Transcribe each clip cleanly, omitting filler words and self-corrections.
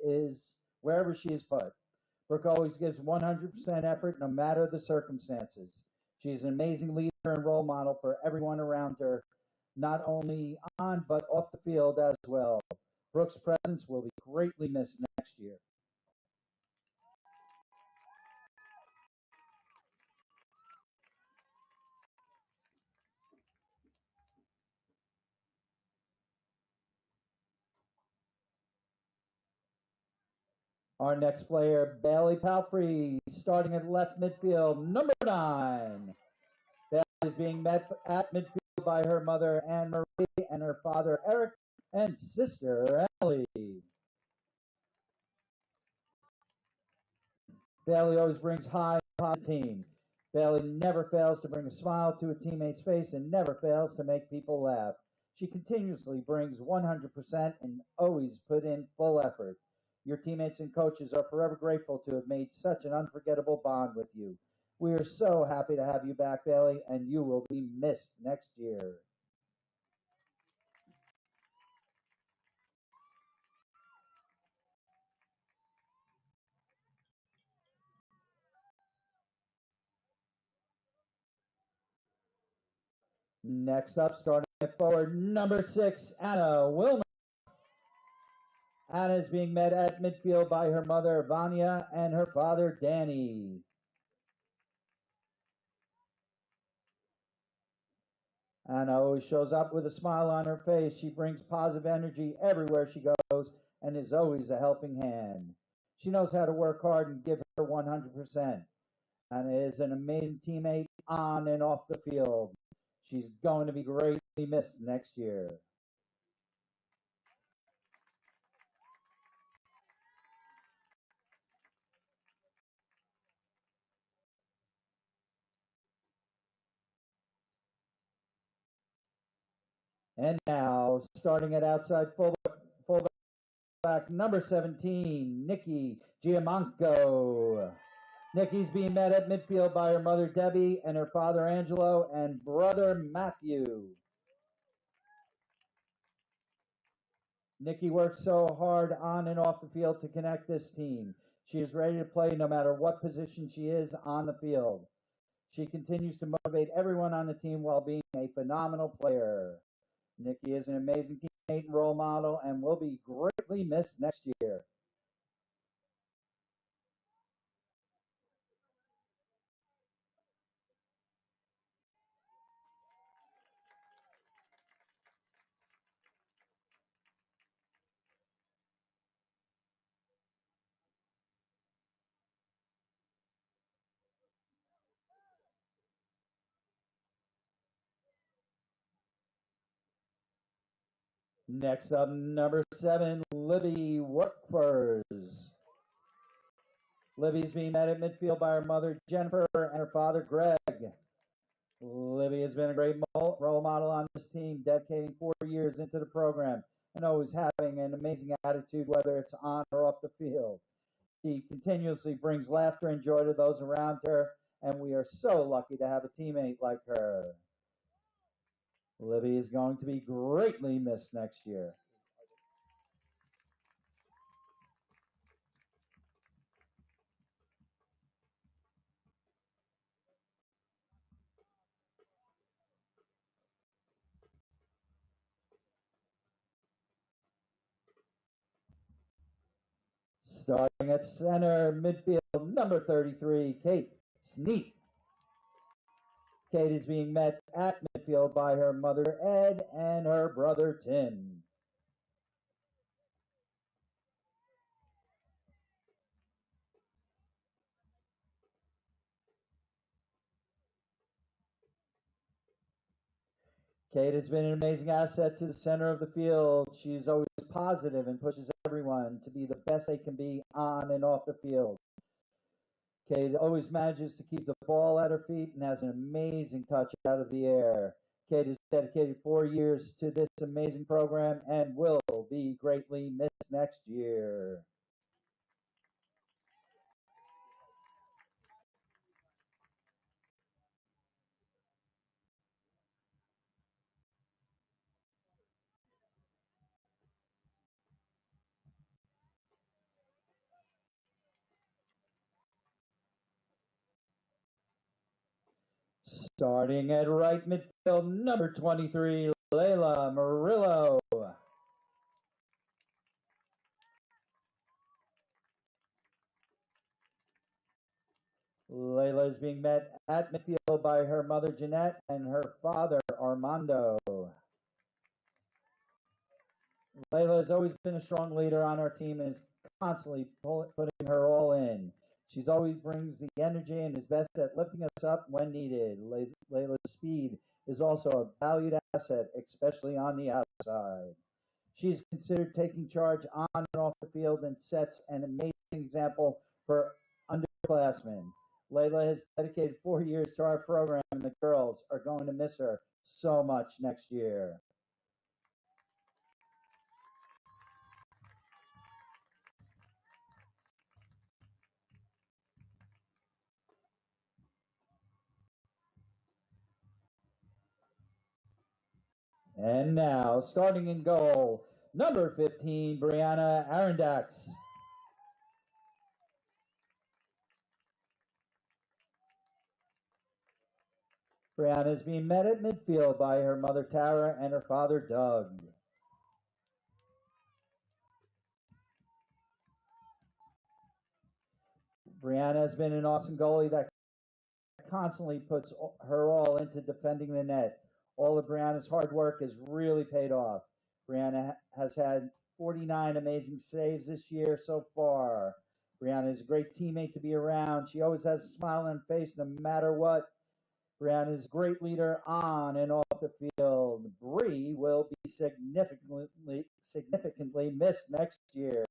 is wherever she is put. Brooke always gives 100% effort no matter the circumstances. She is an amazing leader and role model for everyone around her, not only on but off the field as well. Brooke's presence will be greatly missed next year. Our next player, Bailey Palfrey, starting at left midfield, number 9. Bailey is being met at midfield by her mother, Anne Marie, and her father, Eric, and sister, Ellie. Bailey always brings high upon the team. Bailey never fails to bring a smile to a teammate's face and never fails to make people laugh. She continuously brings 100% and always put in full effort. Your teammates and coaches are forever grateful to have made such an unforgettable bond with you. We are so happy to have you back, Bailey, and you will be missed next year. Next up, starting at forward, number 6, Anna Wilmer. Anna is being met at midfield by her mother, Vanya, and her father, Danny. Anna always shows up with a smile on her face. She brings positive energy everywhere she goes and is always a helping hand. She knows how to work hard and give her 100%. Anna is an amazing teammate on and off the field. She's going to be greatly missed next year. And now, starting at outside fullback number 17, Nikki Giamanco. Nikki's being met at midfield by her mother, Debbie, and her father, Angelo, and brother, Matthew. Nikki works so hard on and off the field to connect this team. She is ready to play no matter what position she is on the field. She continues to motivate everyone on the team while being a phenomenal player. Nikki is an amazing teammate and role model and will be greatly missed next year. Next up, number 7, Libby Workfors. Libby's being met at midfield by her mother, Jennifer, and her father, Greg. Libby has been a great role model on this team, dedicating 4 years into the program and always having an amazing attitude, whether it's on or off the field. She continuously brings laughter and joy to those around her, and we are so lucky to have a teammate like her. Libby is going to be greatly missed next year. Starting at center midfield, number 33, Kate Sneak. Kate is being met at midfield by her mother, Ed, and her brother, Tim. Kate has been an amazing asset to the center of the field. She's always positive and pushes everyone to be the best they can be on and off the field. Kate always manages to keep the ball at her feet and has an amazing touch out of the air. Kate has dedicated 4 years to this amazing program and will be greatly missed next year. Starting at right midfield, number 23, Layla Murillo. Layla is being met at midfield by her mother, Jeanette, and her father, Armando. Layla has always been a strong leader on our team and is constantly putting her all in. She's always brings the energy and is best at lifting us up when needed. Layla's speed is also a valued asset, especially on the outside. She's considered taking charge on and off the field and sets an amazing example for underclassmen. Layla has dedicated 4 years to our program, and the girls are going to miss her so much next year. And now, starting in goal, number 15, Brianna Arondax. Brianna is being met at midfield by her mother, Tara, and her father, Doug. Brianna has been an awesome goalie that constantly puts her all into defending the net. All of Brianna's hard work has really paid off. Brianna has had 49 amazing saves this year so far. Brianna is a great teammate to be around. She always has a smile on her face no matter what. Brianna is a great leader on and off the field. Bree will be significantly missed next year.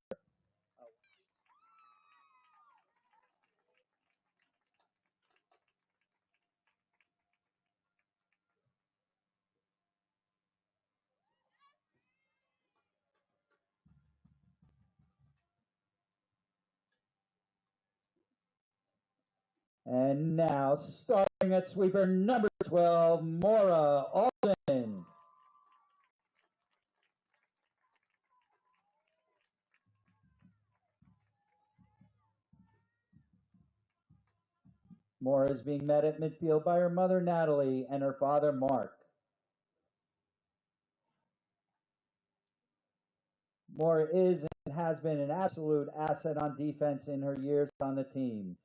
And now, starting at sweeper number 12, Maura Alden. Maura is being met at midfield by her mother, Natalie, and her father, Mark. Maura is and has been an absolute asset on defense in her years on the team.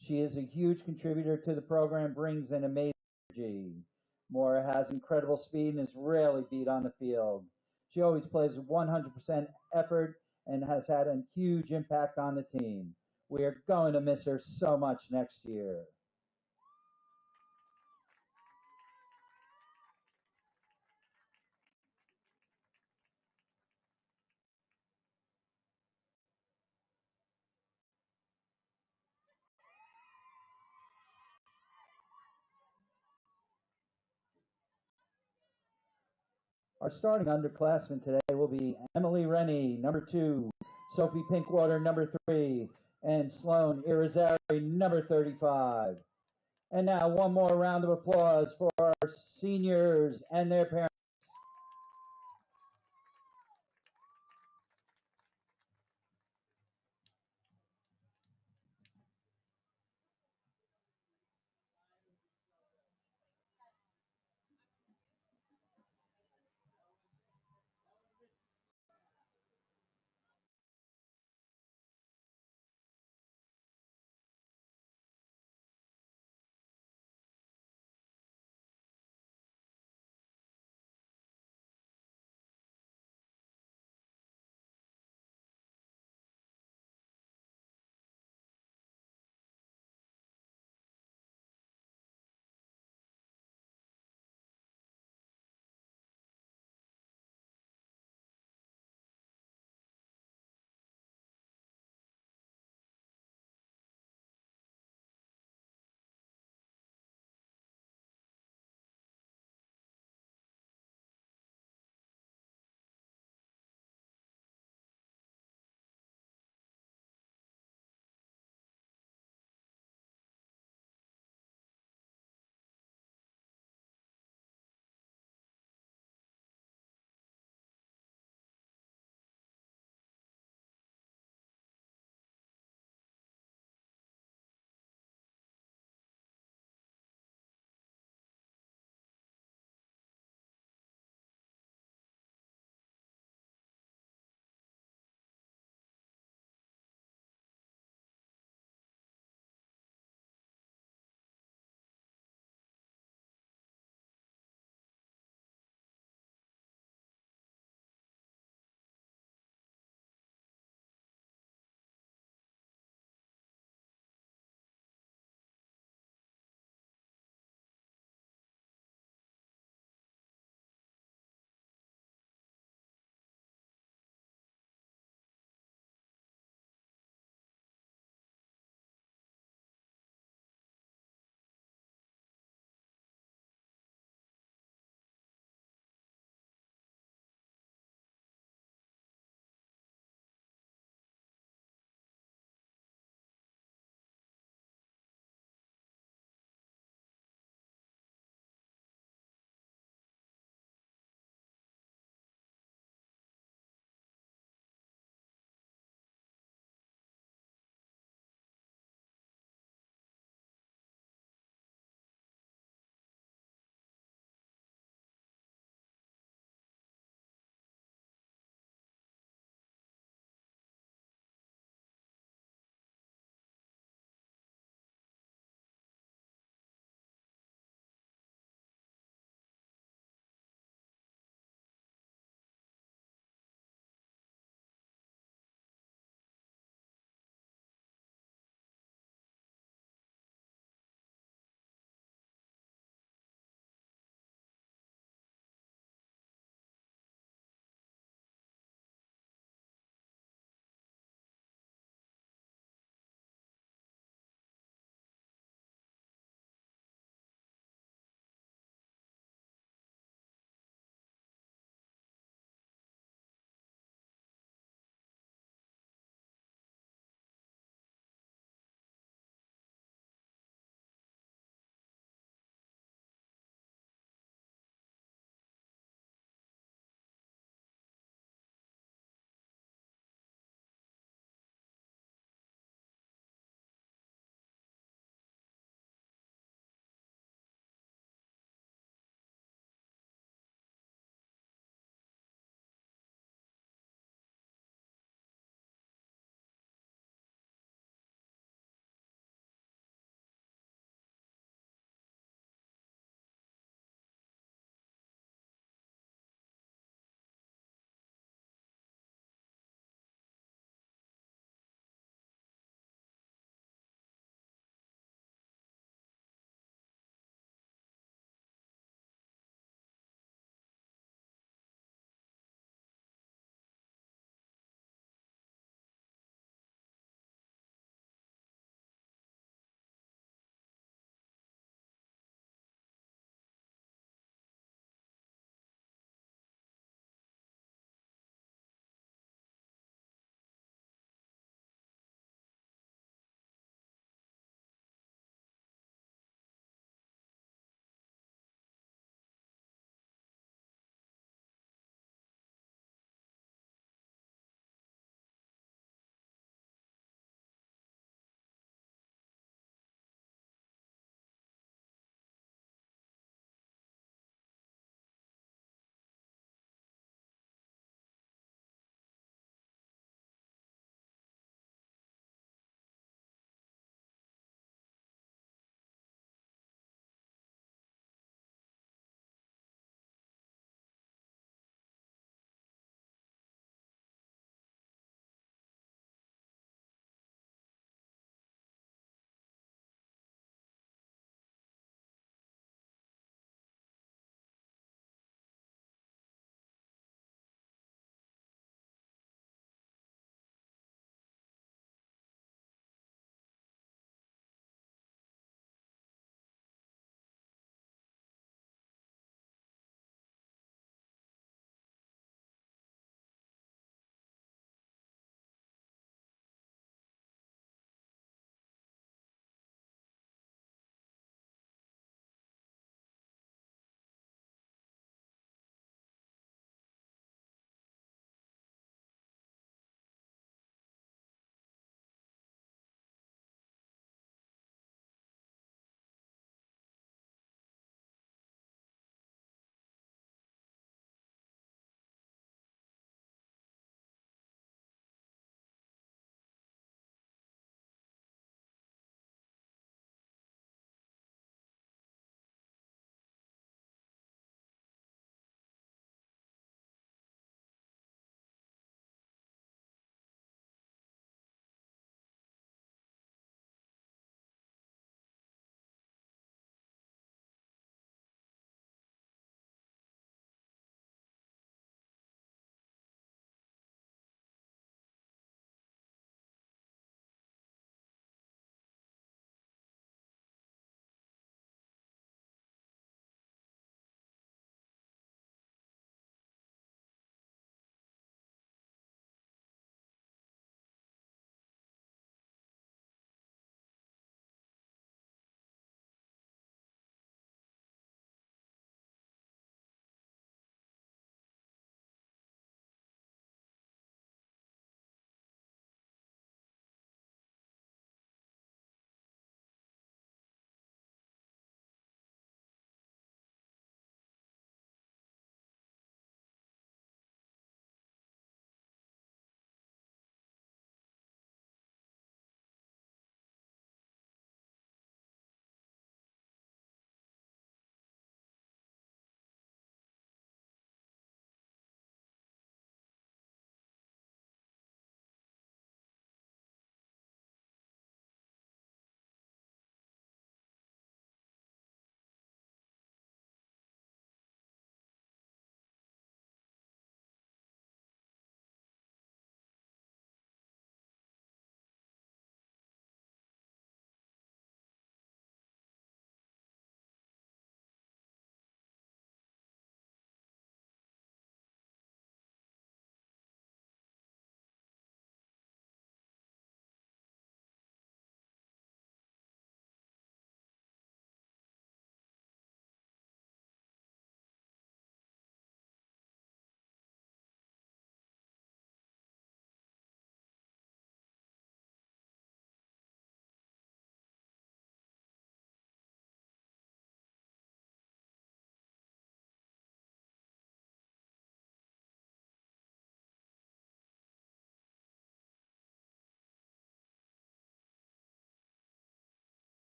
She is a huge contributor to the program, brings an amazing energy. Maura has incredible speed and is rarely beat on the field. She always plays with 100% effort and has had a huge impact on the team. We are going to miss her so much next year. Our starting underclassmen today will be Emily Rennie, number 2, Sophie Pinkwater, number 3, and Sloan Irizarry, number 35. And now one more round of applause for our seniors and their parents.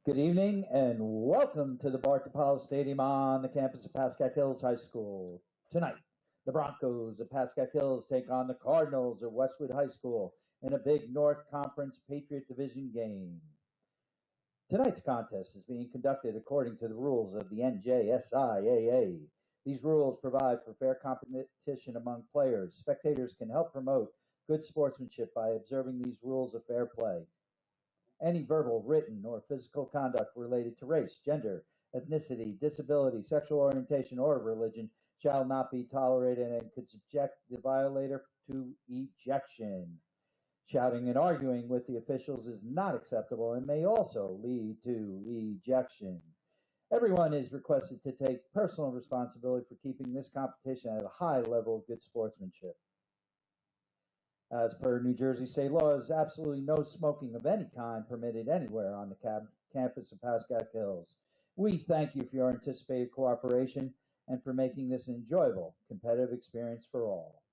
Good evening and welcome to the Bart DePaulo Stadium on the campus of Pascack Hills High School. Tonight, the Broncos of Pascack Hills take on the Cardinals of Westwood High School in a big North Conference Patriot Division game. Tonight's contest is being conducted according to the rules of the NJSIAA. These rules provide for fair competition among players. Spectators can help promote good sportsmanship by observing these rules of fair play. Any verbal, written, or physical conduct related to race, gender, ethnicity, disability, sexual orientation, or religion shall not be tolerated and could subject the violator to ejection. Shouting and arguing with the officials is not acceptable and may also lead to ejection. Everyone is requested to take personal responsibility for keeping this competition at a high level of good sportsmanship. As per New Jersey state law, there is absolutely no smoking of any kind permitted anywhere on the campus of Pascack Hills. We thank you for your anticipated cooperation and for making this an enjoyable, competitive experience for all.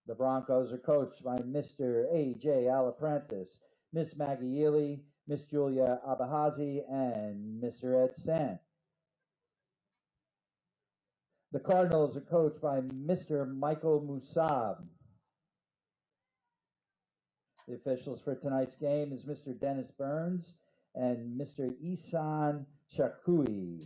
The Broncos are coached by Mr. A.J. Alaprantis, Miss Maggie Ely, Miss Julia Abahazi, and Mr. Ed Sant. The Cardinals are coached by Mr. Michael Musab. The officials for tonight's game is Mr. Dennis Burns and Mr. Isan Shakui.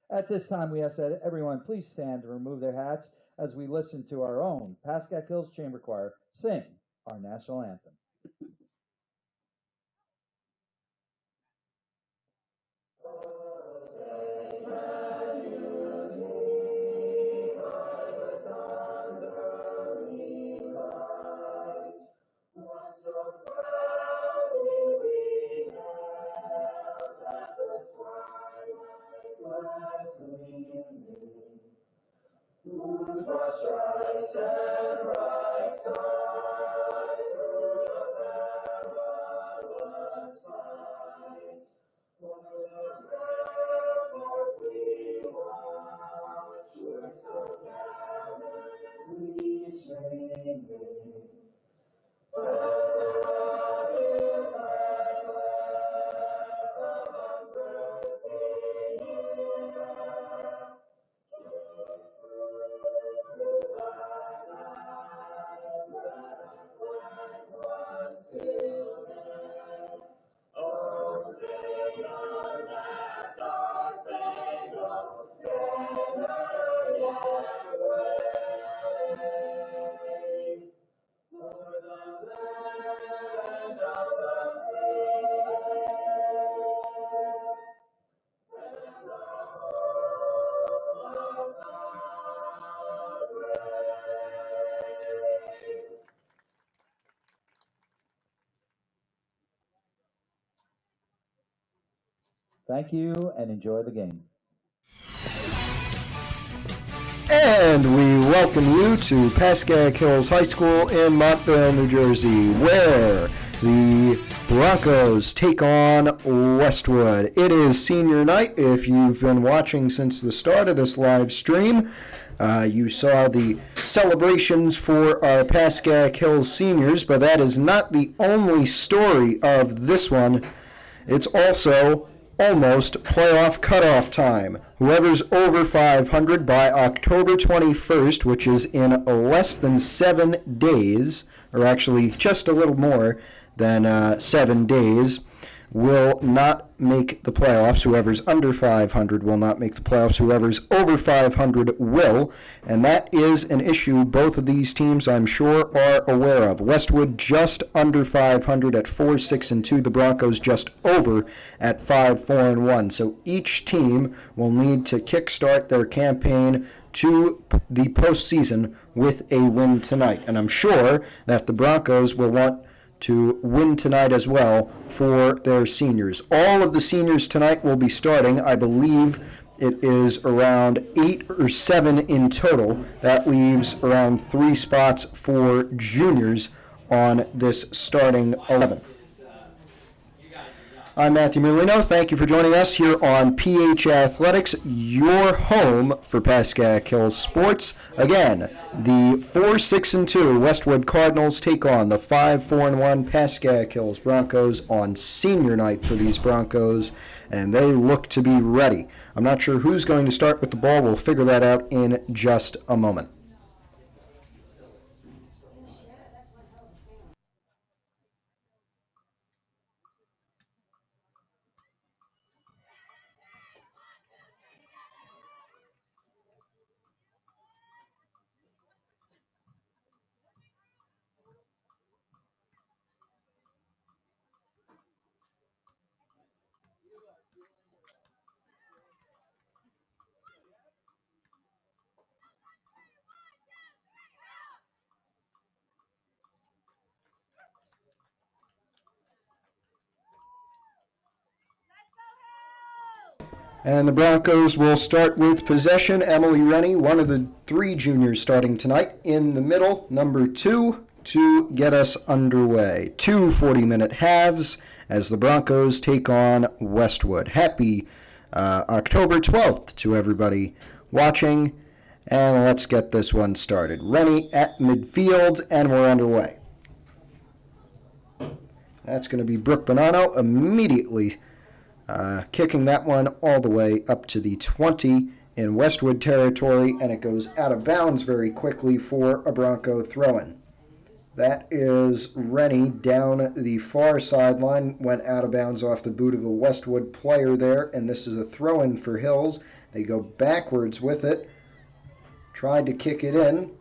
At this time, we ask that everyone please stand to remove their hats as we listen to our own Pascack Hills Chamber Choir sing our national anthem. Whose broad stripes and bright stars through the perilous fights, over the ramparts we watch, we're so gallantly streaming. Thank you and enjoy the game. And we welcome you to Pascack Hills High School in Montvale, New Jersey, where the Broncos take on Westwood. It is senior night. If you've been watching since the start of this live stream, you saw the celebrations for our Pascack Hills seniors, but that is not the only story of this one. It's also almost playoff cutoff time. Whoever's over 500 by October 21st, which is in less than 7 days, or actually just a little more than 7 days, will not make the playoffs. Whoever's under 500 will not make the playoffs. Whoever's over 500 will, and that is an issue both of these teams, I'm sure, are aware of. Westwood just under 500 at 4-6-2. The Broncos just over at 5-4-1. So each team will need to kickstart their campaign to the postseason with a win tonight. And I'm sure that the Broncos will want to win tonight as well for their seniors. All of the seniors tonight will be starting. I believe it is around 8 or 7 in total. That leaves around 3 spots for juniors on this starting 11. I'm Matthew Merlino. Thank you for joining us here on PH Athletics, your home for Pascack Hills sports. Again, the 4-6-2 Westwood Cardinals take on the 5-4-1 Pascack Hills Broncos on senior night for these Broncos, and they look to be ready. I'm not sure who's going to start with the ball. We'll figure that out in just a moment. And the Broncos will start with possession. Emily Rennie, one of the three juniors starting tonight, in the middle, number 2, to get us underway. 2 40-minute halves as the Broncos take on Westwood. Happy October 12th to everybody watching. And let's get this one started. Rennie at midfield, and we're underway. That's going to be Brooke Bonanno immediately kicking that one all the way up to the 20 in Westwood territory, and it goes out of bounds very quickly for a Bronco throw-in. That is Rennie down the far sideline, went out of bounds off the boot of a Westwood player there, and this is a throw-in for Hills. They go backwards with it, tried to kick it in,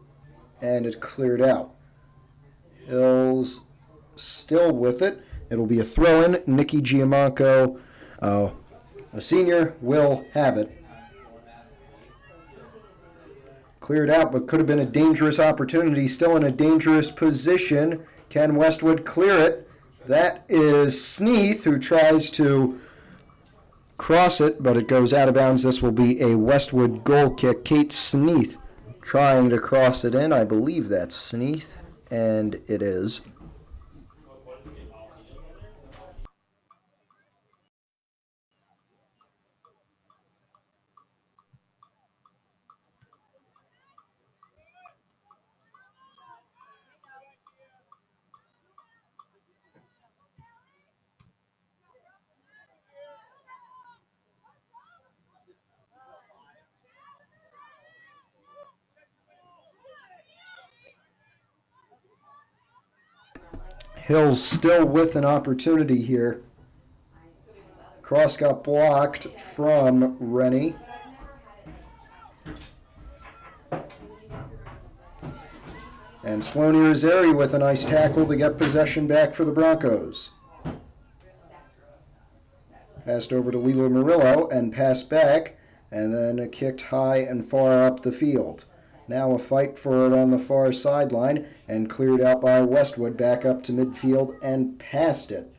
and it cleared out. Hills still with it. It'll be a throw-in. Nikki Giamanco, a senior, will have it. Cleared out, but could have been a dangerous opportunity. Still in a dangerous position. Can Westwood clear it? That is Sneath, who tries to cross it, but it goes out of bounds. This will be a Westwood goal kick. Kate Sneath trying to cross it in. I believe that's Sneath, and it is. Hills still with an opportunity here. Cross got blocked from Rennie. And Sloane Irizarry with a nice tackle to get possession back for the Broncos. Passed over to Lila Murillo and passed back, and then kicked high and far up the field. Now a fight for it on the far sideline, and cleared out by Westwood, back up to midfield and past it.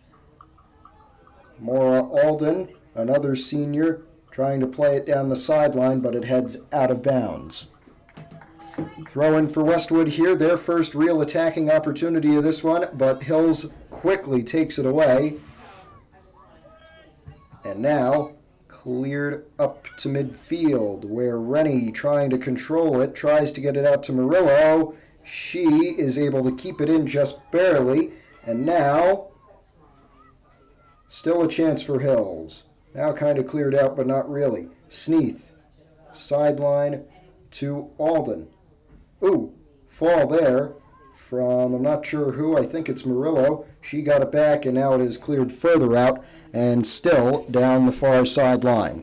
Maura Alden, another senior, trying to play it down the sideline, but it heads out of bounds. Throw in for Westwood here, their first real attacking opportunity of this one, but Hills quickly takes it away. And now cleared up to midfield, where Rennie, trying to control it, tries to get it out to Murillo. She is able to keep it in just barely, and now still a chance for Hills. Now kind of cleared out, but not really. Sneath, sideline to Alden. Ooh, fall there from, I'm not sure who, I think it's Murillo. She got it back, and now it is cleared further out and still down the far sideline.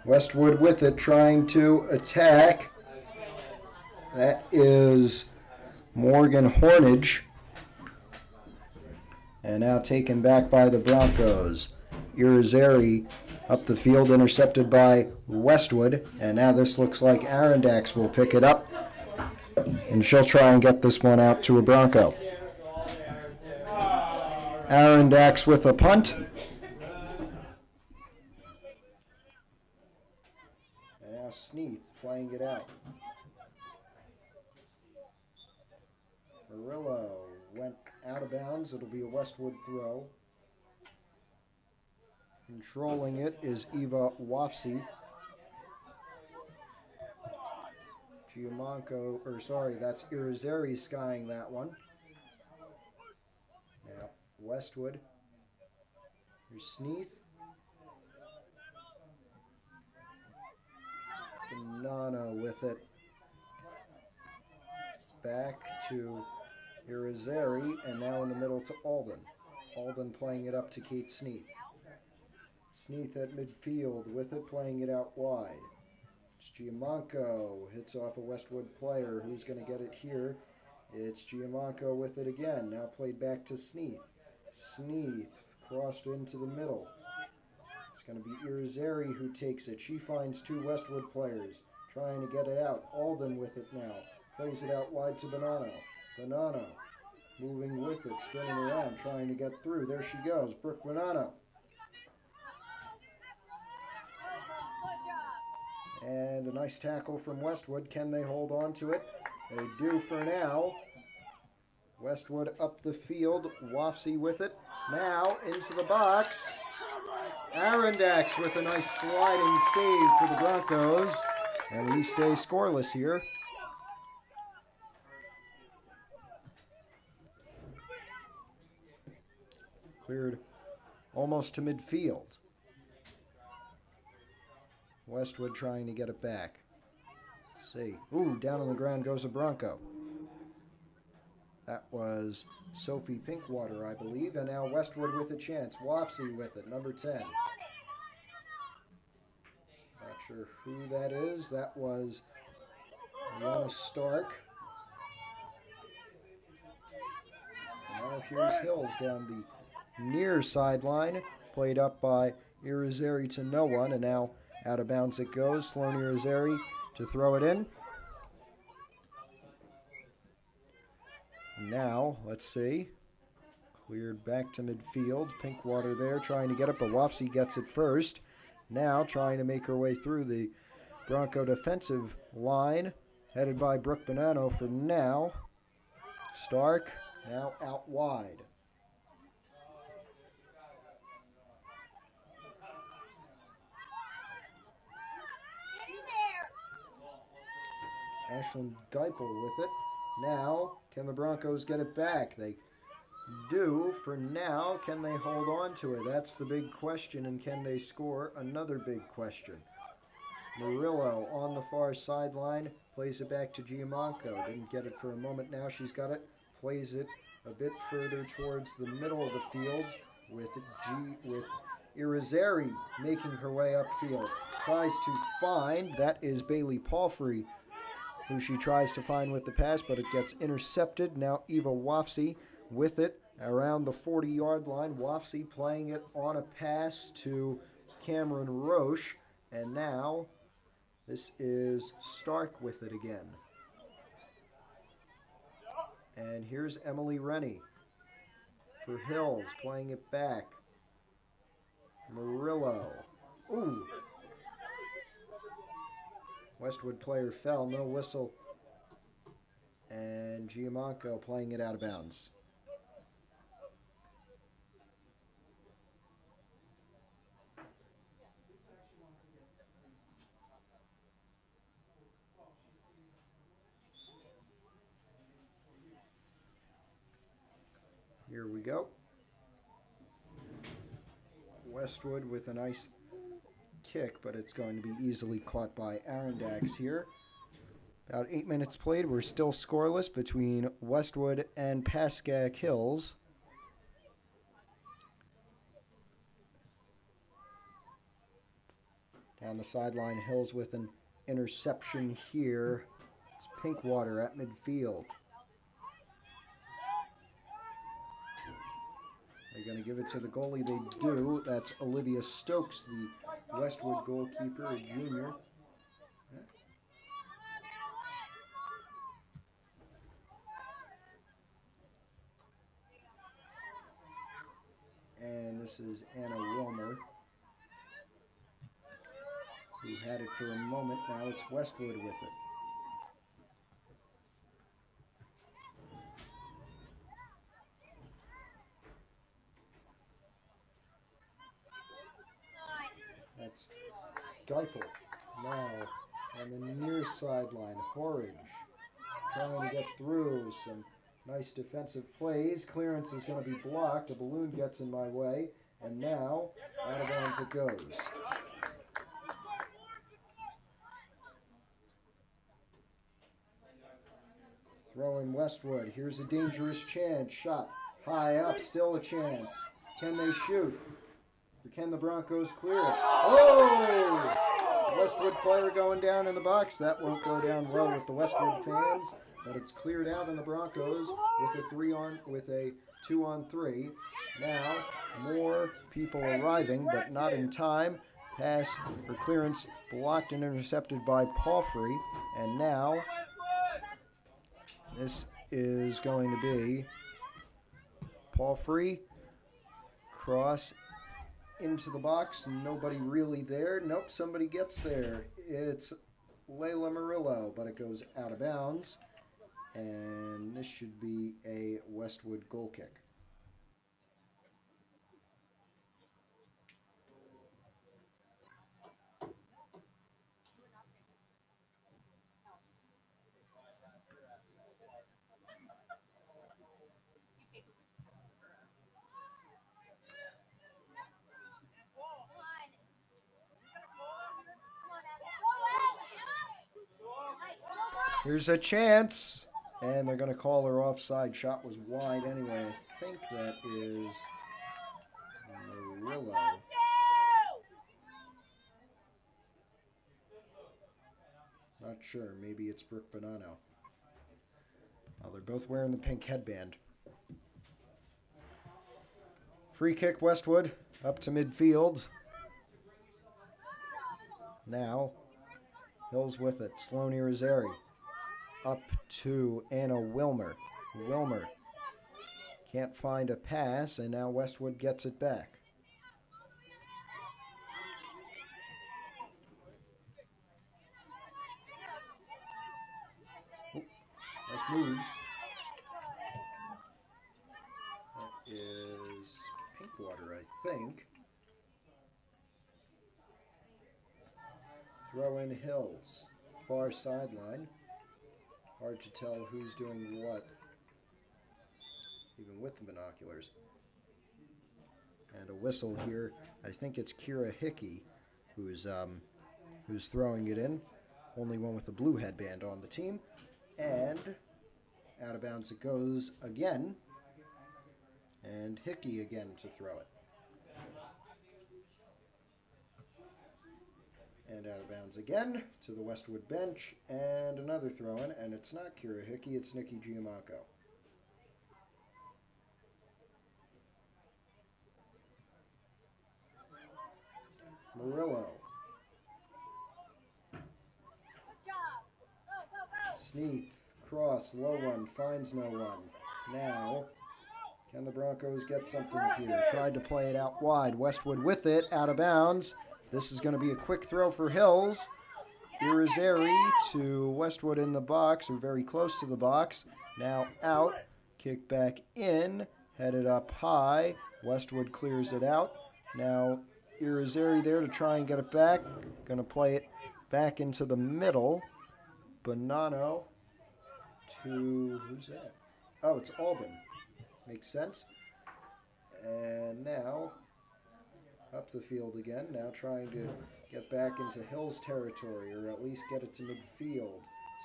Westwood with it, trying to attack. That is Morgan Hornage. And now taken back by the Broncos. Irizarry up the field, intercepted by Westwood. And now this looks like Arondax will pick it up. And she'll try and get this one out to a Bronco. Arondax with a punt. And now Sneath playing it out. Murillo went out of bounds. It'll be a Westwood throw. Controlling it is Eva Wafsi. That's Irizarry skying that one. Now, Westwood. Here's Sneath. Ganano with it. Back to Irizarry, and now in the middle to Alden. Alden playing it up to Kate Sneath. Sneath at midfield with it, playing it out wide. It's Giamanco, hits off a Westwood player. Who's going to get it here? It's Giamanco with it again. Now played back to Sneath. Sneath crossed into the middle. It's going to be Irizarry who takes it. She finds two Westwood players trying to get it out. Alden with it now. Plays it out wide to Bonanno. Bonanno moving with it, spinning around, trying to get through. There she goes, Brooke Bonanno. And a nice tackle from Westwood. Can they hold on to it? They do for now. Westwood up the field. Wafsi with it. Now into the box. Arondax with a nice sliding save for the Broncos. And we stay scoreless here. Cleared almost to midfield. Westwood trying to get it back. Let's see. Ooh, down on the ground goes a Bronco. That was Sophie Pinkwater, I believe. And now Westwood with a chance. Wafsi with it, number 10. Not sure who that is. That was Liana Stark. And now here's Hills down the near sideline. Played up by Irizarry to no one. And now out of bounds it goes. Sloane Irizarry to throw it in. Now, let's see. Cleared back to midfield. Pinkwater there trying to get it, but Wafsi gets it first. Now trying to make her way through the Bronco defensive line. Headed by Brooke Bonanno for now. Stark now out wide. Ashlyn Geipel with it. Now, can the Broncos get it back? They do for now. Can they hold on to it? That's the big question. And can they score? Another big question. Murillo on the far sideline. Plays it back to Giamanco. Didn't get it for a moment. Now she's got it. Plays it a bit further towards the middle of the field with Irizarry making her way upfield. Tries to find. That is Bailey Palfrey, who she tries to find with the pass, but it gets intercepted. Now Eva Wafsi with it around the 40-yard line. Wafsi playing it on a pass to Cameron Roche. And now this is Stark with it again. And here's Emily Rennie for Hills, playing it back. Murillo. Ooh. Westwood player fell, no whistle. And Giamanco playing it out of bounds. Here we go. Westwood with a nice kick, but it's going to be easily caught by Arondax here. About 8 minutes played. We're still scoreless between Westwood and Pascack Hills. Down the sideline, Hills with an interception here. It's Pinkwater at midfield. They're going to give it to the goalie. They do. That's Olivia Stokes, the Westwood goalkeeper, a junior. And this is Anna Wilmer. who had it for a moment. Now it's Westwood with it. That's Geipel. Now on the near sideline, Horridge trying to get through. Some nice defensive plays. Clearance is going to be blocked. A balloon gets in my way. And now, out of bounds it goes. Throw in Westwood. Here's a dangerous chance. Shot high up. Still a chance. Can they shoot? Or can the Broncos clear it? Oh! Westwood player going down in the box. That won't go down well with the Westwood fans, but it's cleared out in the Broncos with a 2-on-3. Now more people arriving, but not in time. Pass or clearance blocked and intercepted by Palfrey, and now this is going to be Palfrey cross into the box. Nobody really there. Nope, somebody gets there. It's Layla Murillo, but it goes out of bounds. And this should be a Westwood goal kick. Here's a chance, and they're going to call her offside. Shot was wide anyway. I think that is Murillo. Not sure. Maybe it's Brooke Bonanno. Well, they're both wearing the pink headband. Free kick, Westwood, up to midfield. Now, Hills with it. Sloane Irizarry. Up to Anna Wilmer. Wilmer can't find a pass, and now Westwood gets it back. Ooh, nice moves. That is Pinkwater, I think. Throw in Hills. Far sideline. Hard to tell who's doing what, even with the binoculars. And a whistle here. I think it's Kira Hickey who's throwing it in. Only one with the blue headband on the team. And out of bounds it goes again. And Hickey again to throw it. And out of bounds again to the Westwood bench, and another throw-in, and it's not Kira Hickey, it's Nikki Giamacco. Murillo. Sneath, cross, low one, finds no one. Now, can the Broncos get something here? Tried to play it out wide. Westwood with it, out of bounds. This is going to be a quick throw for Hills. Irizarry to Westwood in the box, or very close to the box. Now out, kick back in, headed up high. Westwood clears it out. Now Irizarry there to try and get it back. Going to play it back into the middle. Bonanno to, who's that? Oh, it's Alden. Makes sense. And now up the field again, now trying to get back into Hills territory, or at least get it to midfield.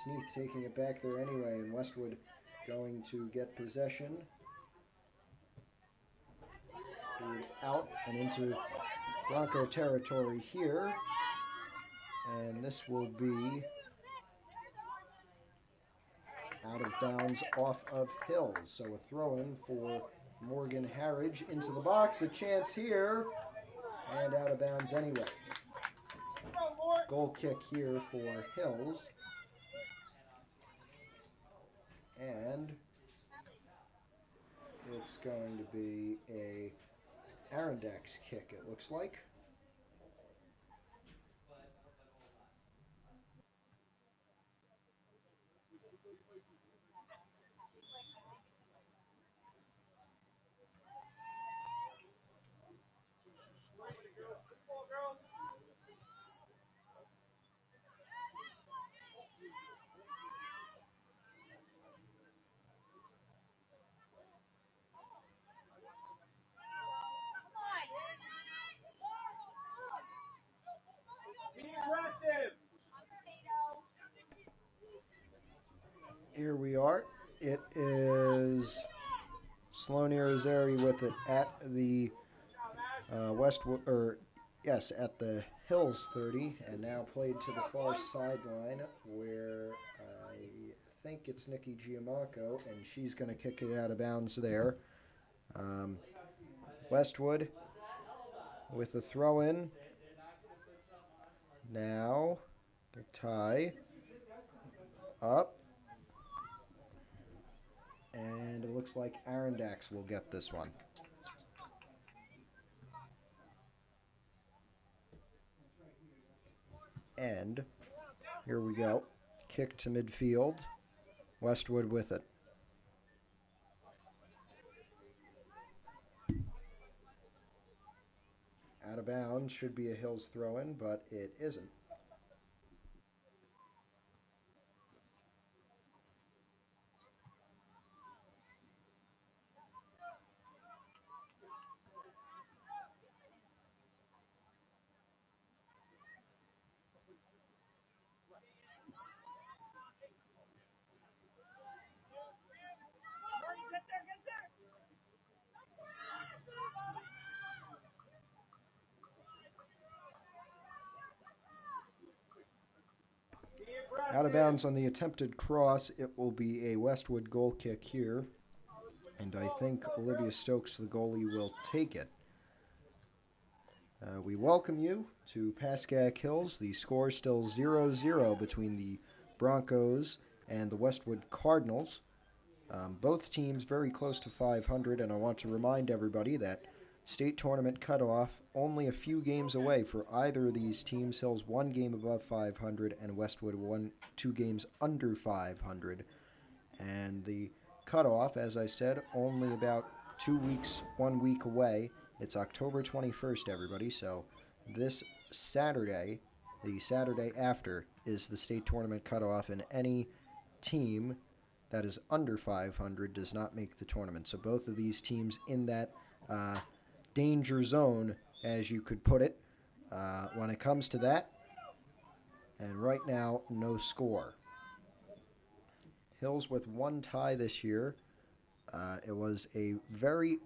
Sneath taking it back there anyway, and Westwood going to get possession. Out and into Bronco territory here. And this will be out of bounds off of Hills. So a throw-in for Morgan Harridge into the box. A chance here. And out of bounds anyway. Goal kick here for Hills. And it's going to be a Arondax kick, it looks like. It is Sloan Irizarry with it at the Westwood, at the Hills 30, and now played to the far sideline where I think it's Nikki Giamacco, and she's going to kick it out of bounds there. Westwood with the throw-in. Now, the tie up. And it looks like Arondax will get this one. And here we go. Kick to midfield. Westwood with it. Out of bounds. Should be a Hills throw-in, but it isn't. Out of bounds on the attempted cross. It will be a Westwood goal kick here. And I think Olivia Stokes, the goalie, will take it. We welcome you to Pascack Hills. The score still 0-0 between the Broncos and the Westwood Cardinals. Both teams very close to 500, and I want to remind everybody that state tournament cutoff only a few games away for either of these teams. Hills 1 game above 500 and Westwood 2 games under 500. And the cutoff, as I said, only about 2 weeks, 1 week away. It's October 21st, everybody. So this Saturday, the Saturday after, is the state tournament cutoff, and any team that is under 500 does not make the tournament. So both of these teams in that danger zone, as you could put it, when it comes to that. And right now, no score. Hills with 1 tie this year. It was a very,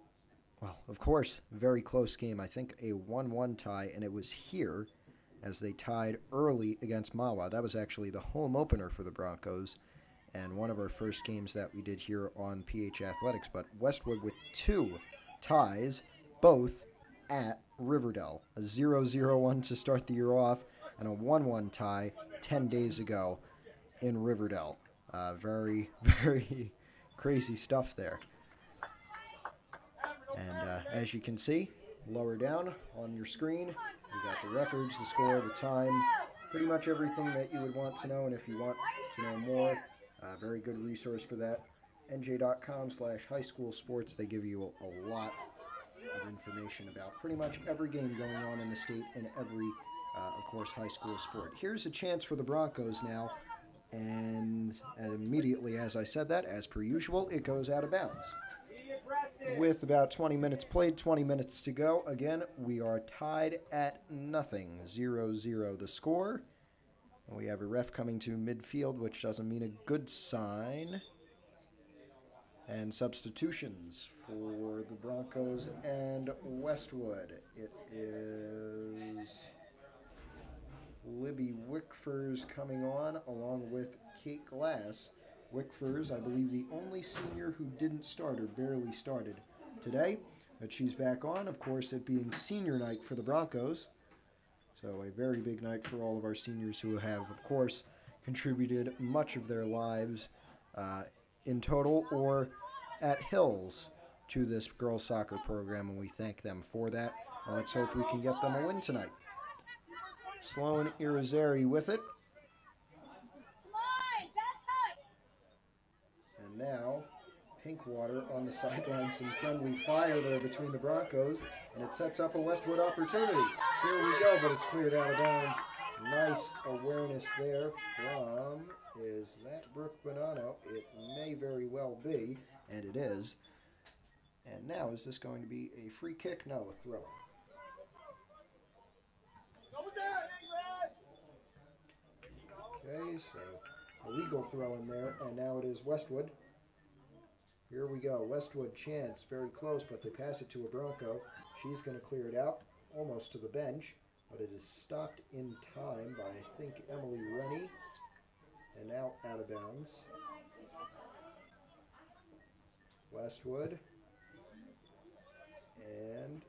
of course, very close game. I think a 1-1 tie, and it was here as they tied early against Mahwah. That was actually the home opener for the Broncos and one of our first games that we did here on PH Athletics. But Westwood with 2 ties, both at Riverdale. A 0-0-1 to start the year off, and a 1-1 tie 10 days ago in Riverdale. Very, very crazy stuff there. And as you can see, lower down on your screen, you got the records, the score, the time, pretty much everything that you would want to know. And if you want to know more, very good resource for that, nj.com/highschoolsports. They give you a lot of information about pretty much every game going on in the state and every, of course, high school sport. Here's a chance for the Broncos now, and immediately as I said that, as per usual, it goes out of bounds. With about 20 minutes played, 20 minutes to go, again, we are tied at nothing, 0-0 the score. And we have a ref coming to midfield, which doesn't mean a good sign. And substitutions for the Broncos and Westwood. It is Libby Wickfors coming on, along with Kate Glass. Wickfors, I believe, the only senior who didn't start or barely started today. But she's back on, of course, it being senior night for the Broncos. So a very big night for all of our seniors who have, of course, contributed much of their lives in total or at Hills to this girls soccer program, and we thank them for that. Let's hope we can get them a win tonight. Sloan Irizarry with it. And now, Pinkwater on the sideline, some friendly fire there between the Broncos, and it sets up a Westwood opportunity. Here we go, but it's cleared out of bounds. Nice awareness there from, is that Brooke Bonanno? It may very well be, and it is. And now, is this going to be a free kick? No, a throw. Okay, so a legal throw in there, and now it is Westwood Here we go. Westwood chance. Very close, but they pass it to a Bronco. She's going to clear it out almost to the bench, but it is stopped in time by, I think, Emily Rennie. And now out of bounds. Westwood. And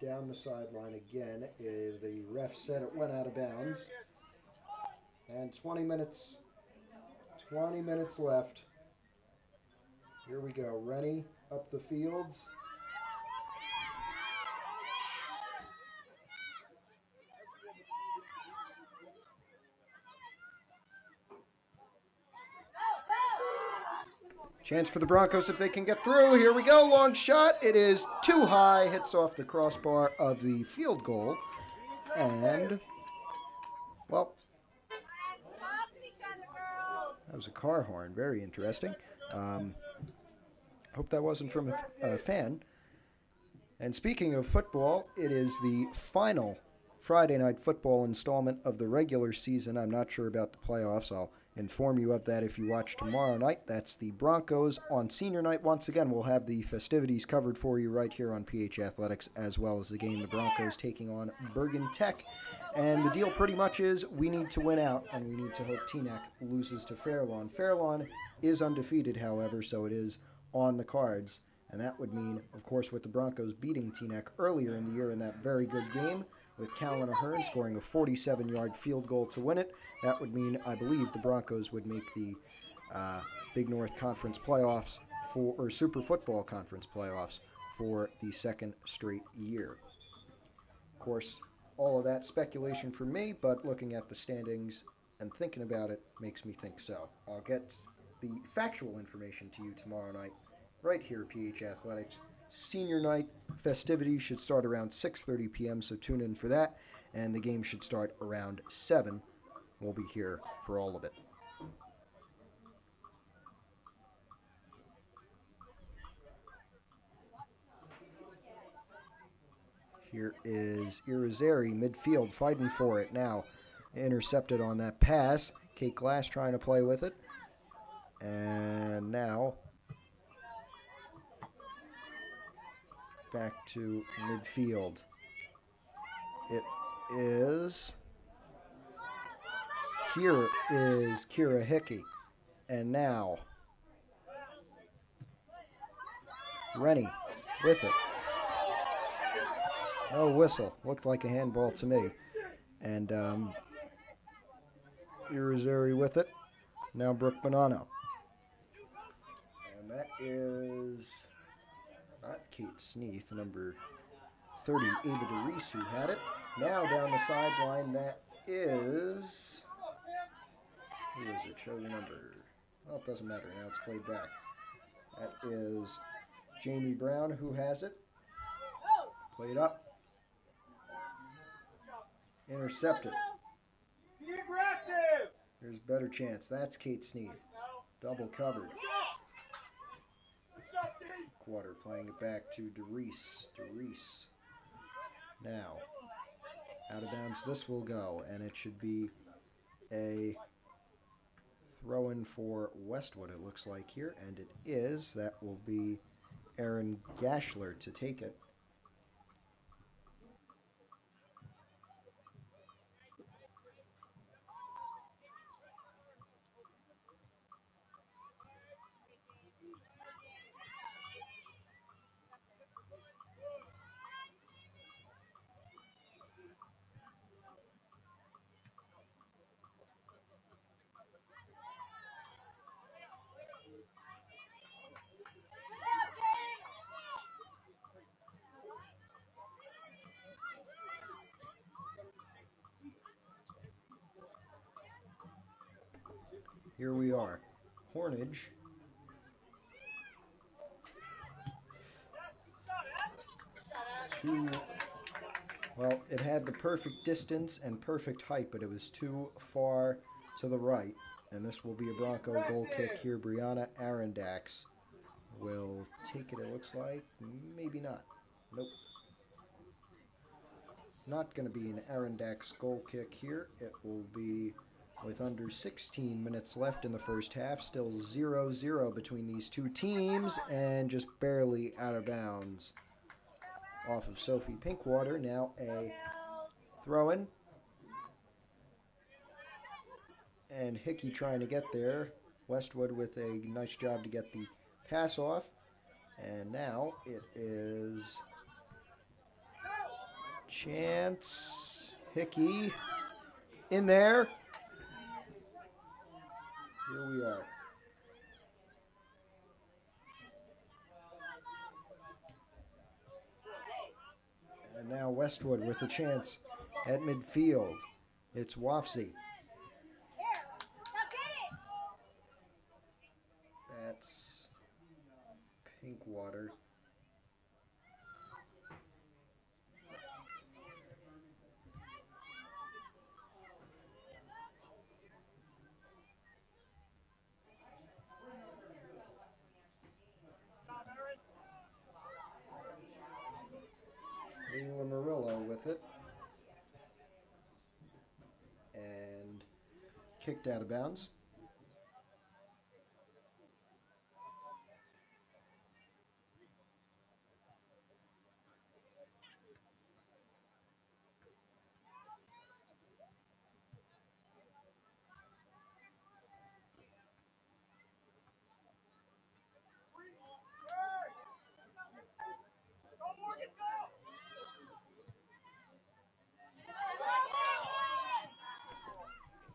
down the sideline again. The ref said it went out of bounds. And 20 minutes left. Here we go. Rennie up the fields. Chance for the Broncos if they can get through. Here we go. Long shot. It is too high. Hits off the crossbar of the field goal. And, well, that was a car horn. Very interesting. Hope that wasn't from a fan. And speaking of football, it is the final Friday night football installment of the regular season. I'm not sure about the playoffs. I'll inform you of that if you watch tomorrow night. That's the Broncos on senior night. Once again, we'll have the festivities covered for you right here on PH Athletics, as well as the game the Broncos taking on Bergen Tech. And the deal pretty much is we need to win out, and we need to hope Teaneck loses to Fairlawn. Fairlawn is undefeated, however, so it is on the cards. And that would mean, of course, with the Broncos beating Teaneck earlier in the year in that very good game, with Callan Ahern scoring a 47-yard field goal to win it, that would mean, I believe, the Broncos would make the Big North Conference playoffs or Super Football Conference playoffs for the second straight year. Of course, all of that speculation from me, but looking at the standings and thinking about it makes me think so. I'll get the factual information to you tomorrow night, right here at PH Athletics. Senior night festivities should start around 6:30 p.m., so tune in for that. And the game should start around 7. We'll be here for all of it. Here is Irizarry, midfield, fighting for it now. Intercepted on that pass. Kate Glass trying to play with it. And now back to midfield. It is... Here is Kira Hickey. And now Rennie with it. No whistle. Looked like a handball to me. And Irizarry with it. Now Brooke Bonanno. And that is not Kate Sneath, number 30, Ava DeReese, who had it. Now down the sideline, that is... Who is it? Show the number. Well, it doesn't matter. Now it's played back. That is Jamie Brown, who has it. Played up. Intercepted. Be aggressive! There's a better chance. That's Kate Sneath. Double covered. Quarter playing it back to DeReese. DeReese. Now, out of bounds this will go, and it should be a throw-in for Westwood, it looks like here, and it is. That will be Erin Gashler to take it. Here we are. Hornage. Well, it had the perfect distance and perfect height, but it was too far to the right. And this will be a Bronco goal kick here. Brianna Arondax will take it, it looks like. Maybe not. Nope. Not going to be an Arondax goal kick here. It will be with under 16 minutes left in the first half. Still 0-0 between these two teams and just barely out of bounds. Off of Sophie Pinkwater, now a throw-in. And Hickey trying to get there. Westwood with a nice job to get the pass off. And now it is Chance Hickey in there. Here we are. And now Westwood with a chance at midfield. It's Wafsy. That's Pinkwater. Leila Murillo with it. And kicked out of bounds.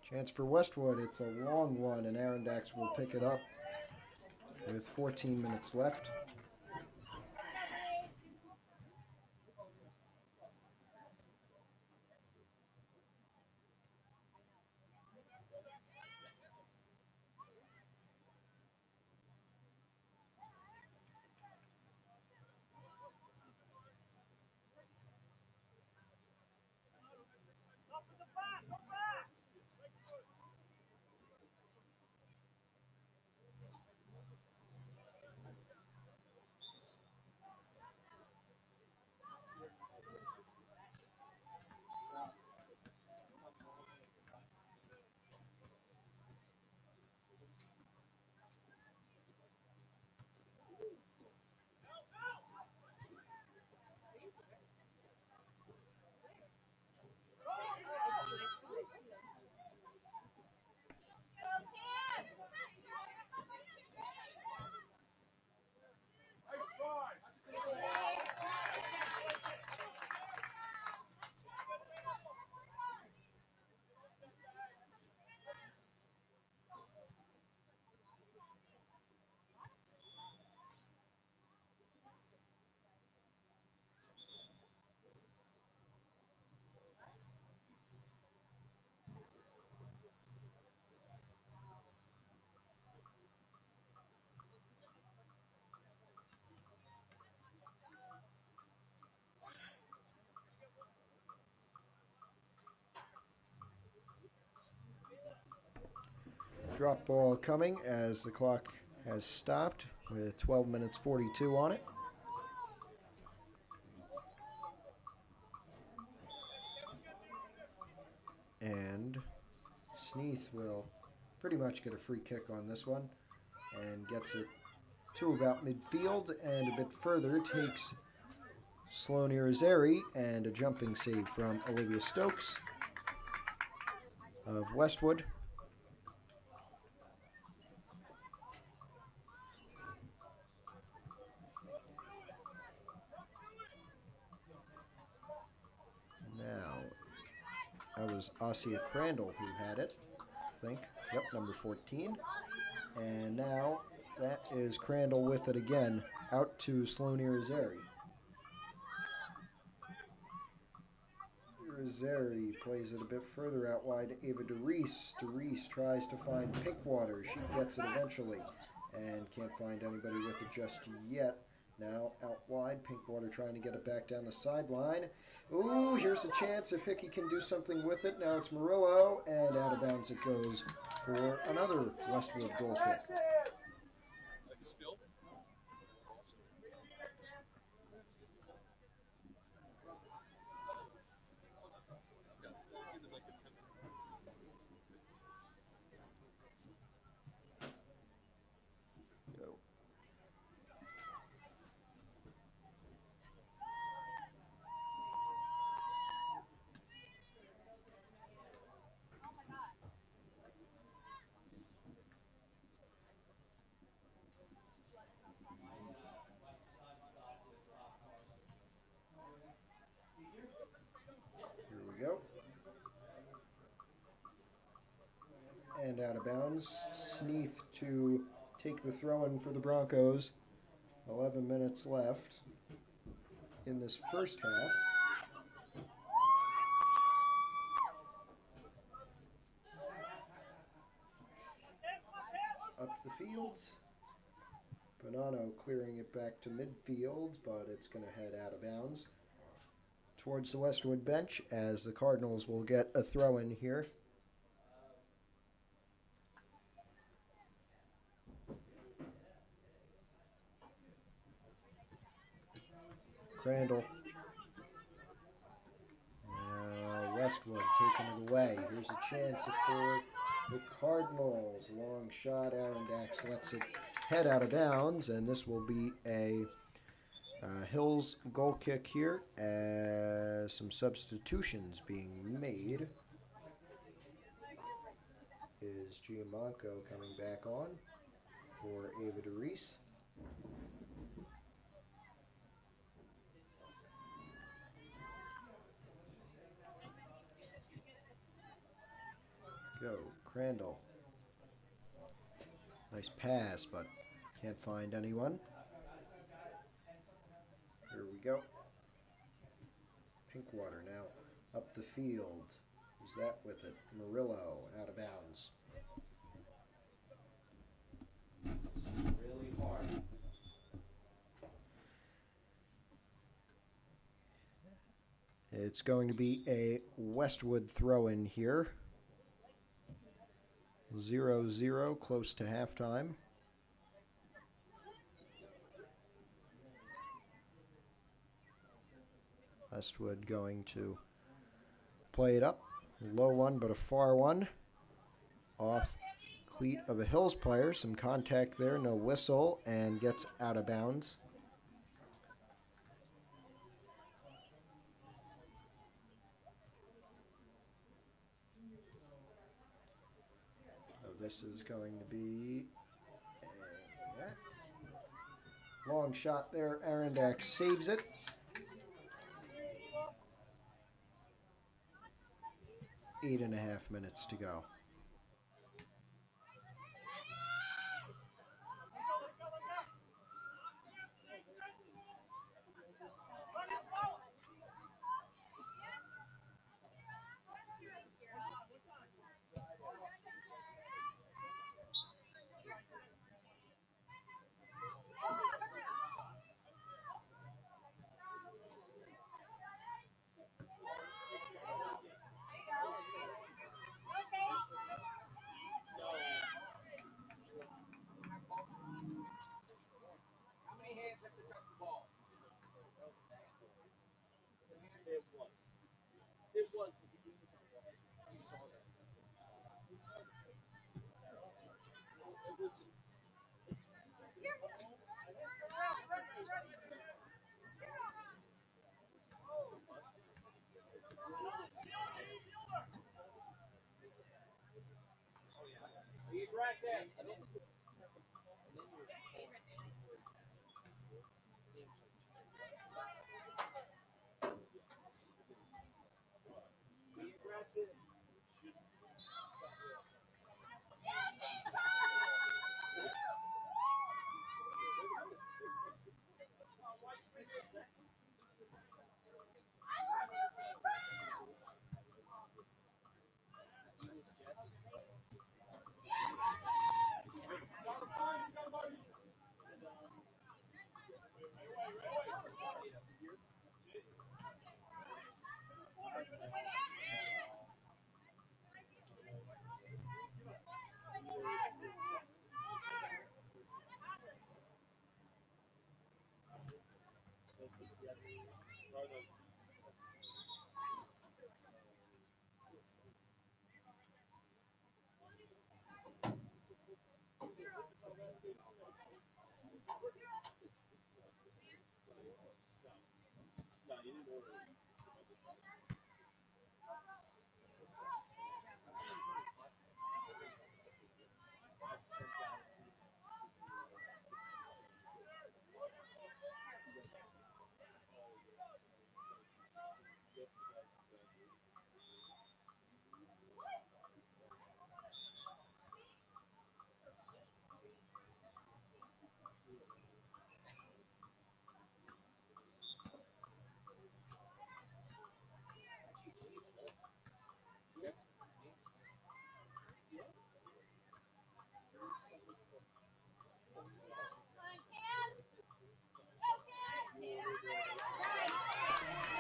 Chance for Westwood. It's a long one, and Arondax will pick it up with 14 minutes left. Drop ball coming as the clock has stopped with 12 minutes 42 on it. And Sneath will pretty much get a free kick on this one and gets it to about midfield, and a bit further takes Sloane Irizarry, and a jumping save from Olivia Stokes of Westwood. Now, that was Ossia Crandall who had it, I think. Yep, number 14. And now that is Crandall with it again, out to Sloane Irizarry. Irizarry plays it a bit further out wide to Ava DeReese. DeReese tries to find Pinkwater. She gets it eventually and can't find anybody with it just yet. Now out wide, Pinkwater trying to get it back down the sideline. Ooh, here's a chance if Hickey can do something with it. Now it's Murillo, and out of bounds it goes for another Westwood goal kick. and out of bounds. Sneath to take the throw-in for the Broncos. 11 minutes left in this first half. Up the field. Bonanno clearing it back to midfield, but it's going to head out of bounds towards the Westwood bench as the Cardinals will get a throw-in here. Crandall. Westwood taking it away. Here's a chance for the Cardinals. Long shot. Arondax lets it head out of bounds, and this will be a Hills goal kick here as some substitutions being made. Is Giamanco coming back on for Ava DeReese? Go, Crandall. Nice pass, but can't find anyone. Here we go. Pinkwater now up the field. Who's that with it? Murillo out of bounds. Really hard. It's going to be a Westwood throw-in here. 0-0, close to halftime. Westwood going to play it up. Low one, but a far one. Off cleat of a Hills player. Some contact there, no whistle, and gets out of bounds. So this is going to be a long shot there. Arondax saves it. 8.5 minutes to go. Be aggressive. Be aggressive.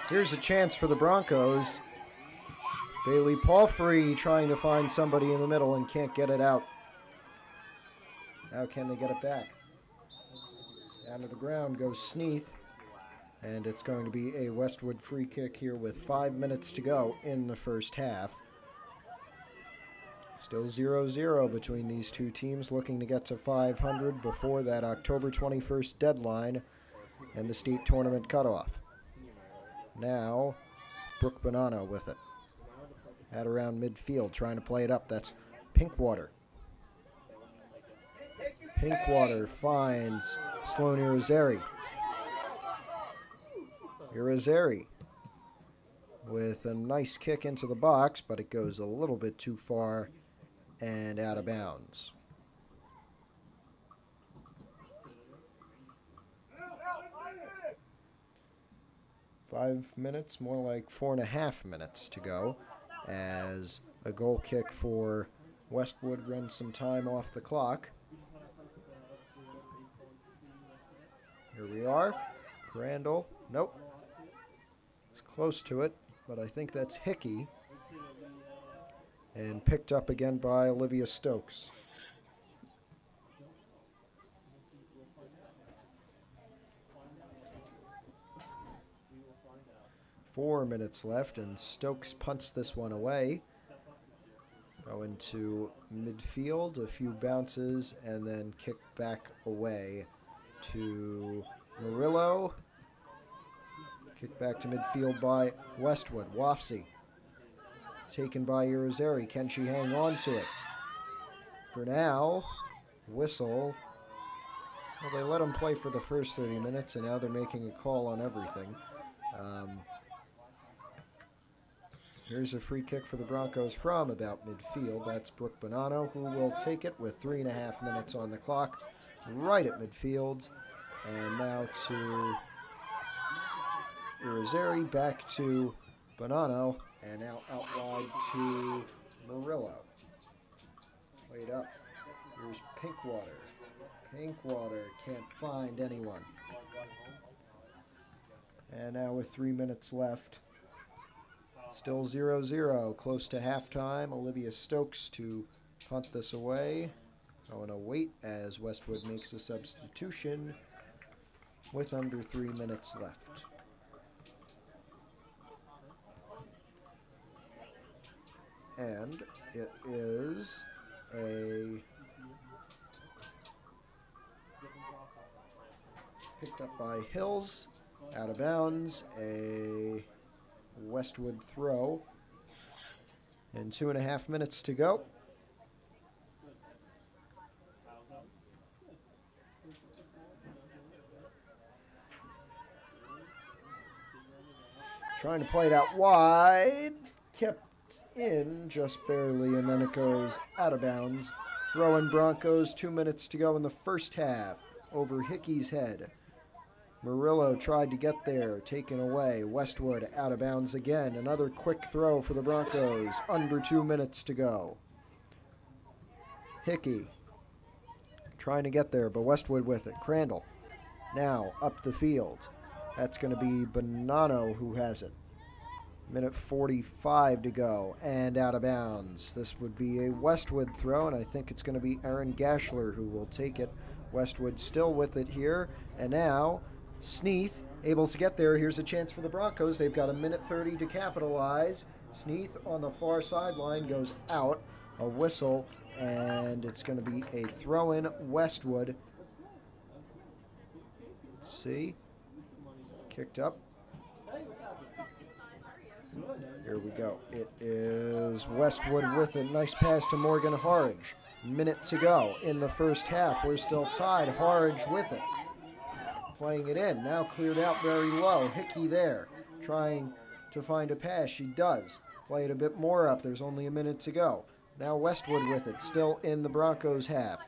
Here's a chance for the Broncos. Bailey Palfrey trying to find somebody in the middle and can't get it out. Now can they get it back? Down to the ground goes Sneath. And it's going to be a Westwood free kick here with 5 minutes to go in the first half. Still 0-0 between these two teams, looking to get to 500 before that October 21st deadline and the state tournament cutoff. Now, Brooke Bonanno with it. At around midfield, trying to play it up. That's Pinkwater. Pinkwater finds Sloane Irizarry. Irizarry with a nice kick into the box, but it goes a little bit too far and out of bounds. Five minutes, more like 4.5 minutes to go as a goal kick for Westwood runs some time off the clock. Here we are. Crandall. Nope. It's close to it, but I think that's Hickey. And picked up again by Olivia Stokes. Four minutes left, and Stokes punts this one away. Going to midfield, a few bounces, and then kick back away to Murillo. Kick back to midfield by Westwood. Wofsy. Taken by Irizarry. Can she hang on to it? For now, whistle. Well, they let him play for the first 30 minutes, and now they're making a call on everything. Here's a free kick for the Broncos from about midfield. That's Brooke Bonanno, who will take it with 3.5 minutes on the clock, right at midfield. And now to Irizarry, back to Bonanno, and now out wide to Murillo. Played up. Here's Pinkwater. Pinkwater can't find anyone. And now with 3 minutes left, still 0-0, close to halftime. Olivia Stokes to punt this away. Going to wait as Westwood makes a substitution with under 3 minutes left. And it is a picked up by Hills, out of bounds, a Westwood throw, and 2.5 minutes to go. Trying to play it out wide, kept in just barely, and then it goes out of bounds. Throw in Broncos, 2 minutes to go in the first half, over Hickey's head. Murillo tried to get there, taken away. Westwood out of bounds again. Another quick throw for the Broncos, under 2 minutes to go. Hickey trying to get there, but Westwood with it. Crandall now up the field. That's going to be Bonanno who has it. Minute 45 to go, and out of bounds. This would be a Westwood throw, and I think it's going to be Erin Gashler who will take it. Westwood still with it here, and now Sneath able to get there. Here's a chance for the Broncos. They've got a minute 30 to capitalize. Sneath on the far sideline goes out. A whistle, and it's going to be a throw-in Westwood. Let's see. Kicked up. Here we go. It is Westwood with a nice pass to Morgan Harridge. Minute to go in the first half. We're still tied. Harridge with it. Playing it in. Now cleared out very low. Hickey there. Trying to find a pass. She does. Play it a bit more up. There's only a minute to go. Now Westwood with it. Still in the Broncos half.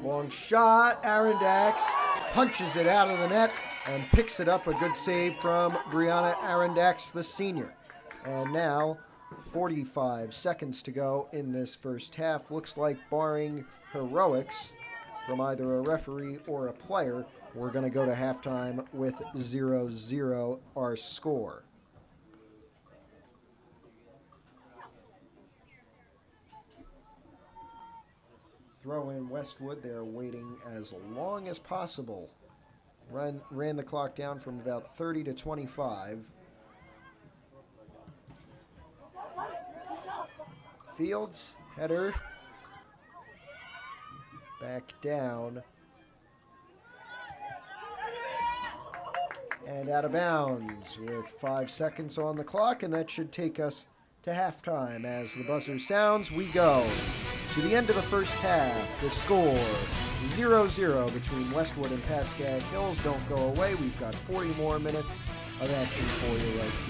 Long shot. Arondax punches it out of the net and picks it up. A good save from Brianna Arondax, the senior. And now 45 seconds to go in this first half. Looks like, barring heroics, from either a referee or a player, we're going to go to halftime with 0-0 our score. Throw in Westwood. They're waiting as long as possible. Ran the clock down from about 30 to 25. Fields, header. Back down. And out of bounds with 5 seconds on the clock, and that should take us to halftime. As the buzzer sounds, we go to the end of the first half. The score 0-0 between Westwood and Pascack Hills. Don't go away. We've got 40 more minutes of action for you right here.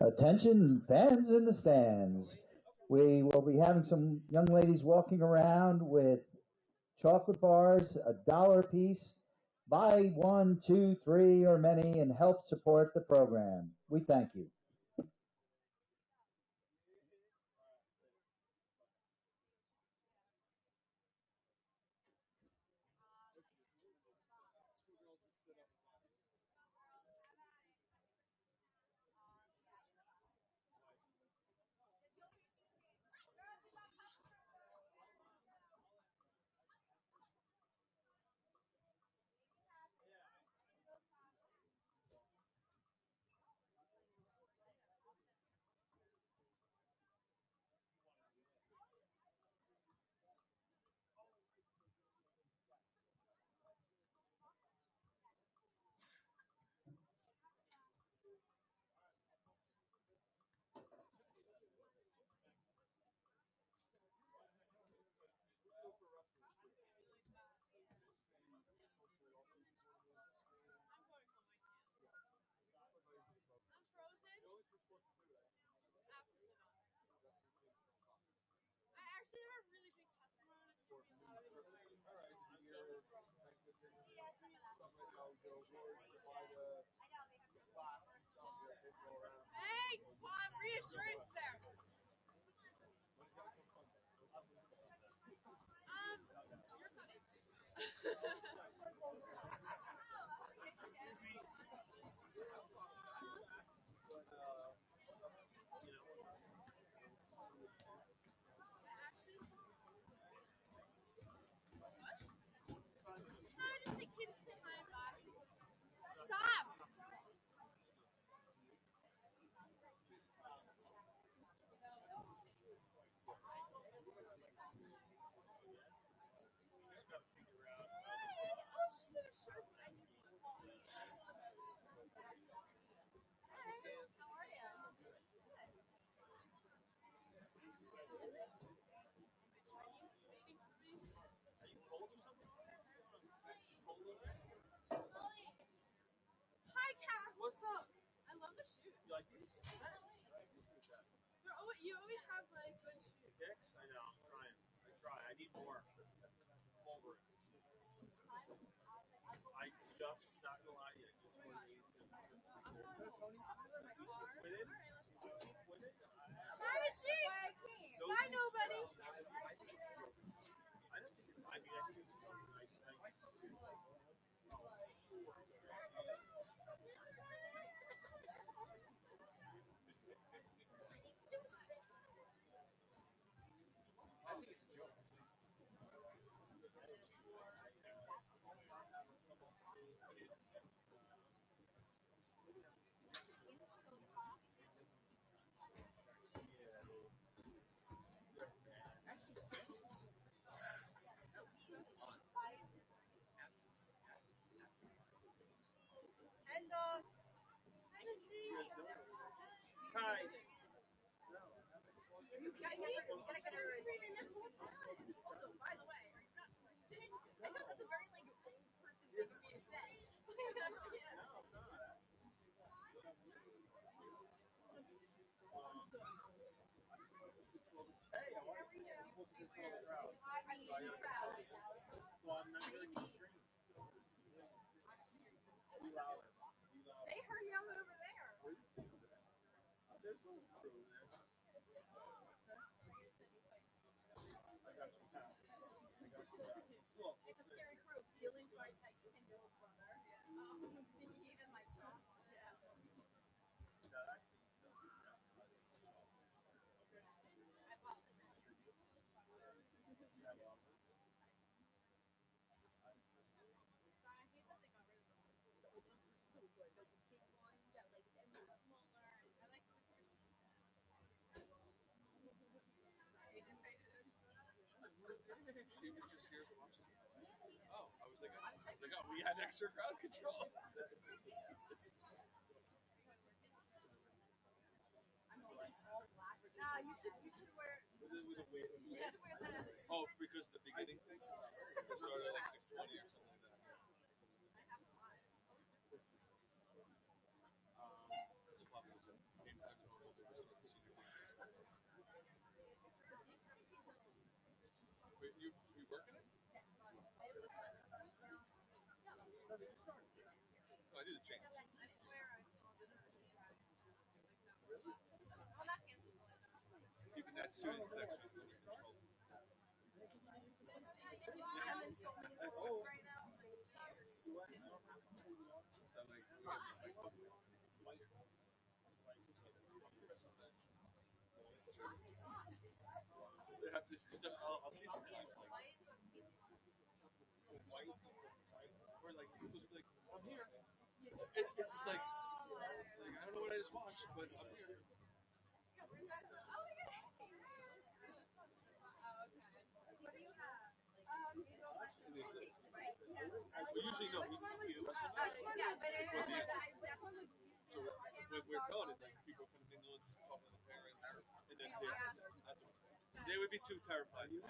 Attention, fans in the stands. We will be having some young ladies walking around with chocolate bars, $1 a piece. Buy 1, 2, 3, or many and help support the program. We thank you. Thanks, Mom. Reassurance there. You're funny. Stop. Hi, Cass. What's up? I love the shoes. You like these? You always have like good shoes. Kicks? I know. I'm trying. I try. I need more. Over it. I just, not gonna lie to you, just want to eat some. Win it? Win it? Bye, sheep. Bye, nobody. I don't think it's, I mean, I think it's something like, I think it's a joke. Tied. You gotta get her screaming this whole time. Also, by the way, are you not superstitious? I know that's a very like old person thing for me to say. Hey, I want to see the crowd. Well, I'm not going to scream. Be louder. Be louder. They heard yell over there. There's one over there. I got you now. I got you now. Look, It's a scary crew. Dylan Bartek's Kendall's brother. Even my child. Yes. I bought this. I hate that they got rid of them. The old ones were so good. Like the big ones that like and they were smaller. I like the kids. she was just here watching. Oh, I was like, oh, we had extra crowd control. I'm thinking all black. Nah, you should wear. You should wear that. Oh, because the beginning thing? It started at like 6:20 or something like that. It's a popular thing. Game times are all over this one. Wait, you working it? No, I did a change. I swear I saw that. Well, not cancel. Even that student section is under control. I'm in so many worlds right now. So like, we have like, they have this. I'll see some clips like white, or like people just be like, I'm here. It's just like I don't know what I just watched, but I'm here. What do you have? Well, usually no. So we're calling it like people come in and talking to the parents, and that's it. They would be too terrified. I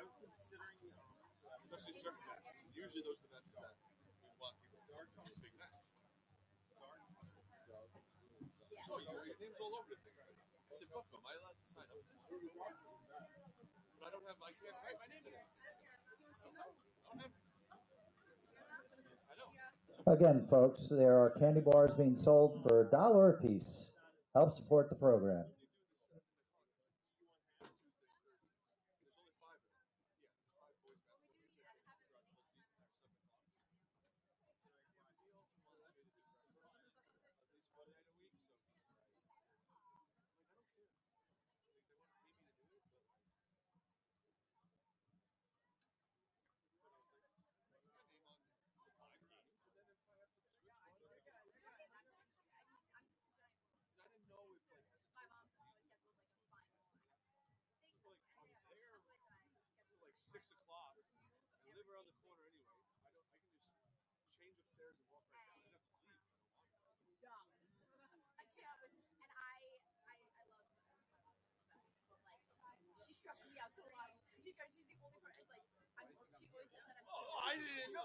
was considering, especially certain matches. Usually those are the matches that we want people to start on a big match. So your name's all over the thing. I said, Buck, am I allowed to sign up for this? But I don't have, I can't write my name in it. I don't have. I know. Again, folks, there are candy bars being sold for $1 a piece. Help support the program. There's only 5 of them. Yeah, there's 5 boys basketball games throughout the whole season. There's 7 o'clock. He also wants me to do breakfast at least one night a week, so he's like, I don't care. Like, they want to pay me to do it, but I was like, my name on the 5 games, and then if I have to switch one, I didn't know if like as a My mom's always scheduled like a final. like I'm there till like 6 o'clock. I live around the corner anyway. I can just change upstairs and walk right down. I don't have to leave. I can't. And I love my mom the best, but like she stresses me out so much because she's the only person. Like she always says that I'm. Oh, I didn't know.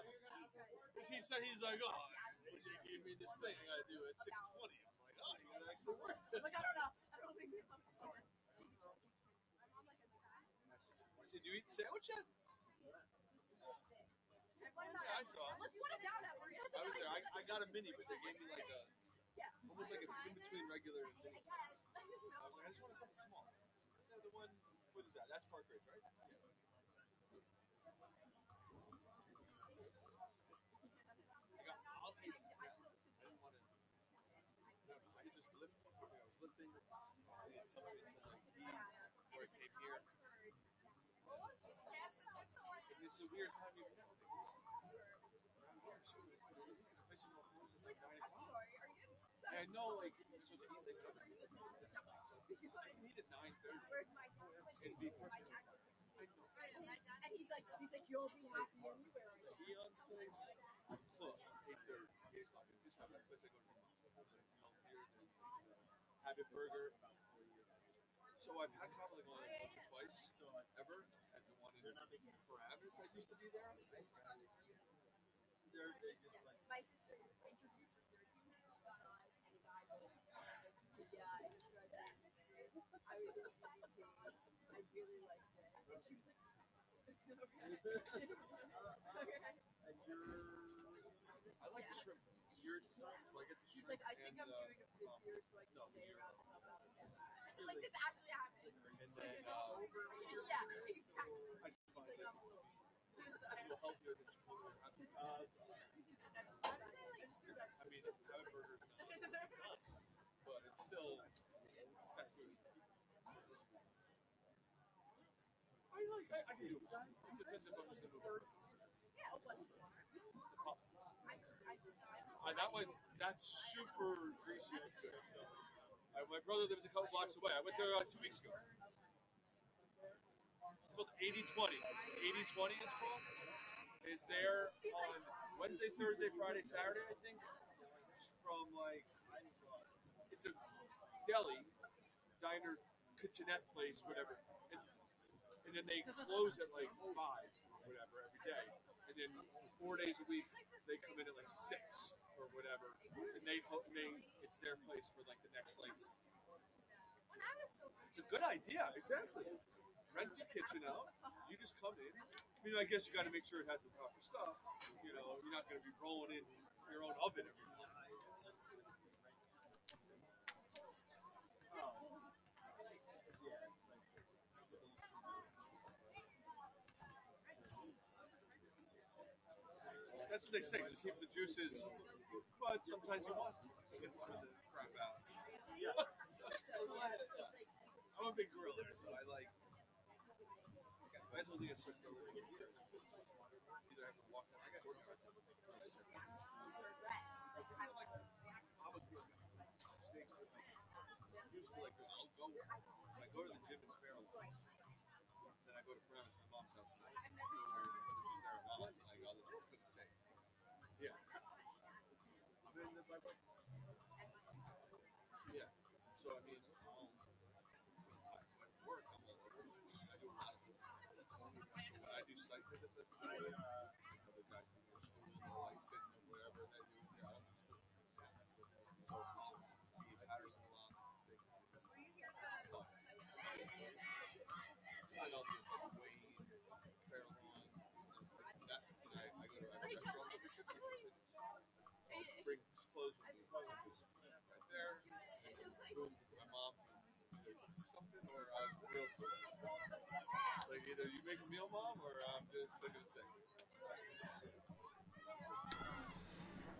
Because he said he's like, oh, they gave me this thing I gotta do at 6:20. I'm like, oh, you gotta actually work. Like I don't know. I don't think we have. My mom like has I said, you eat sandwich yet? Yeah, I saw it. Let's put it down that we're gonna. I was there. I got a mini, but they gave me like a almost like an in between regular and mini size. I was like, I just wanted something small. Yeah, the one, what is that? That's Park Ridge, right? Yeah. I'll eat it. Yeah. I didn't want to. I could just lift. I was lifting. I needed something to like eat before I came here. And it's a weird time you know because around here, so the place is closed at like 9 o'clock. And I know, like, so to eat, like, I eat at 9:30. Where's my And be perfect. I know. And he's like, you'll be happy anywhere. Leon's place, habit burger. So I've had Cobbling only once or twice ever at the one in Paramus I used to be there. They just like My sister introduced us to the piece. She got on, and the guy goes, "Yeah, I described it. I was in CT. I really liked it." And she was like, "Okay." and I like the shrimp. You're like at the She's shrimp like, "I think I'm and doing a flip here so I can no, stay you're around and help out with that." Like this actually happened. and then Yeah, exactly. I just find Like it I'm a little. a little healthier than Chipotle. I mean, habit burger is not, but it's still best food. I can do it. It depends if I'm just gonna move. Yeah, what's That one, that's super greasy. My brother lives a couple blocks away. I went there 2 weeks ago. It's called 80/20. 80/20 it's called. It's there on Wednesday, Thursday, Friday, Saturday, I think. It's from like, it's a deli, diner, kitchenette place, whatever. And then they close at like 5, whatever, every day. And then 4 days a week, they come in at like 6 or whatever. And it's their place for like the next like. It's a good idea, exactly. Rent your kitchen out. You just come in. I guess you got to make sure it has the proper stuff. You're not going to be rolling in your own oven every day. That's what they say, because it keeps the juices, but sometimes you want to get some of the crap out. I'm a big griller, so I like. That's only a 6 dollar. Either have to walk down. I got to I'm a good steaks with used to like I'll go. I go to the gym in Fairlawn. Then I go to Paramus, my mom's house. Whether she's there or not, I go, let's go cook a steak. Yeah. I'm in the by. Yeah. So I mean, work. I'm all over. I do a lot of things. When I do site visits, other guys do their school, like sitting or whatever they do. Yeah, I don't do school. So be Patterson a lot. I don't do such Wayne, Fairlawn. That's I go to a restaurant membership. Bring clothes with me. Right there. And then boom, my mom to do something or I'm real something. Like either you make a meal, mom, or I'm just looking to say.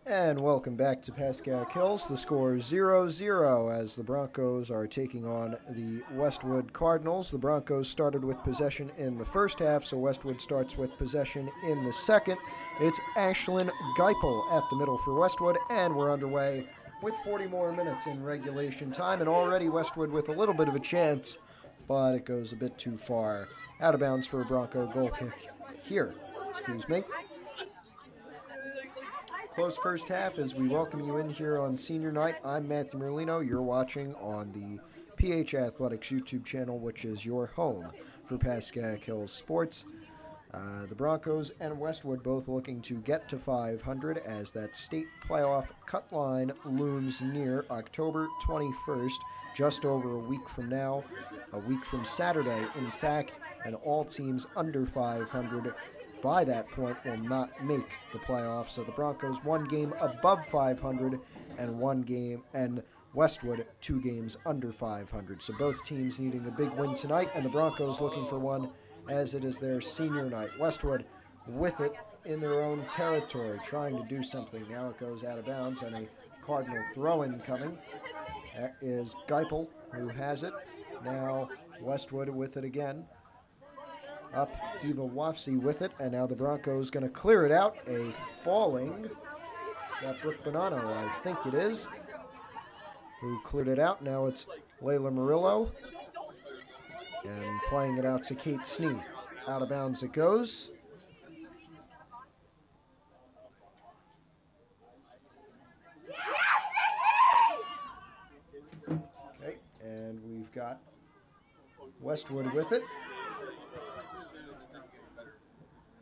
And welcome back to Pascack Hills. The score is 0-0 as the Broncos are taking on the Westwood Cardinals. The Broncos started with possession in the first half, so Westwood starts with possession in the second. It's Ashlyn Geipel at the middle for Westwood, and we're underway with 40 more minutes in regulation time, and already Westwood with a little bit of a chance, but it goes a bit too far. Out of bounds for a Bronco goal kick here. Excuse me. Close first half as we welcome you in here on senior night. I'm Matthew Merlino. You're watching on the PH Athletics YouTube channel, which is your home for Pascack Hills sports. The Broncos and Westwood both looking to get to 500 as that state playoff cut line looms near October 21st, just over a week from now, a week from Saturday, in fact, and all teams under 500 by that point will not make the playoffs. So the Broncos 1 game above 500 and 1 game, and Westwood 2 games under 500. So both teams needing a big win tonight, and the Broncos looking for one as it is their senior night. Westwood with it in their own territory, trying to do something. Now it goes out of bounds, and a Cardinal throw-in coming. That is Geipel who has it. Now Westwood with it again. Up, Eva Wafsy with it, and now the Broncos going to clear it out. A falling, is that Brooke Bonanno? I think it is, who cleared it out. Now it's Layla Murillo, and playing it out to Kate Sneath. Out of bounds it goes. got Westwood with it.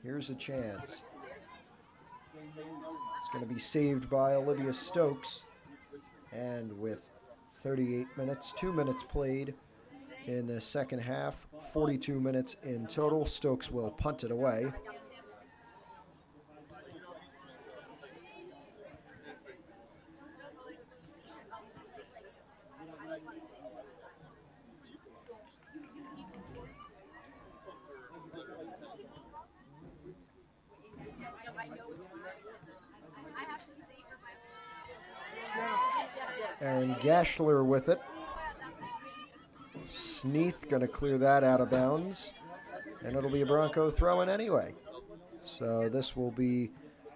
Here's a chance. It's going to be saved by Olivia Stokes. And with 38 minutes, 2 minutes played in the second half, 42 minutes in total, Stokes will punt it away. Aaron Gashler with it. Sneath going to clear that out of bounds. And it'll be a Bronco throw-in anyway. So this will be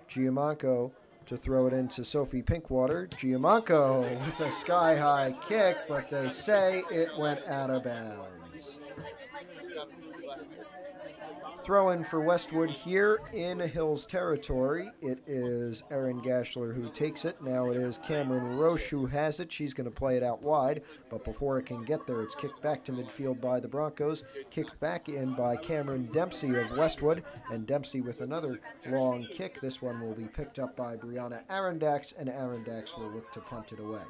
Giamanco to throw it into Sophie Pinkwater. Giamanco with a sky-high kick, but they say it went out of bounds. Throw-in for Westwood here in Hills territory. It is Erin Gashler who takes it. Now it is Cameron Roche who has it. She's going to play it out wide, but before it can get there, it's kicked back to midfield by the Broncos. Kicked back in by Cameron Dempsey of Westwood, and Dempsey with another long kick. This one will be picked up by Brianna Arondax, and Arondax will look to punt it away.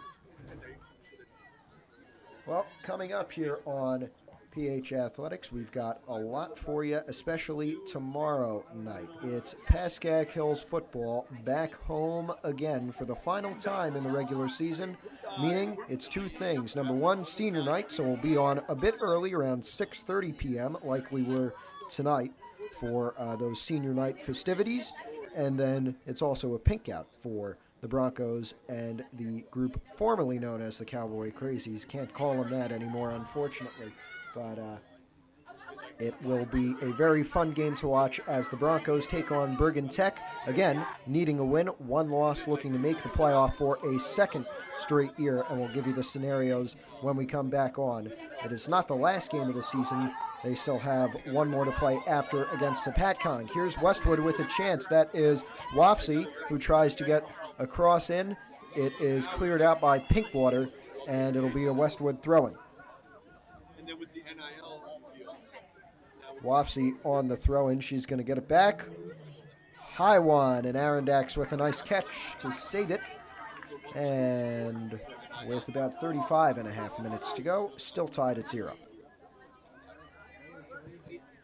Well, coming up here on PH Athletics, we've got a lot for you, especially tomorrow night. It's Pascack Hills football back home again for the final time in the regular season, meaning it's two things. Number one, senior night, so we'll be on a bit early, around 6:30 p.m., like we were tonight for those senior night festivities. And then it's also a pink out for the Broncos and the group formerly known as the Cowboy Crazies. Can't call them that anymore, unfortunately. But it will be a very fun game to watch as the Broncos take on Bergen Tech. Again, needing a win, one loss, looking to make the playoff for a second straight year. And we'll give you the scenarios when we come back on. It is not the last game of the season. They still have one more to play after against the Patcon. Here's Westwood with a chance. That is Wofsy, who tries to get a cross in. It is cleared out by Pinkwater, and it'll be a Westwood throw-in. Wofsy on the throw-in. She's going to get it back. High one, and Arondax with a nice catch to save it. And with about 35 and a half minutes to go, still tied at 0.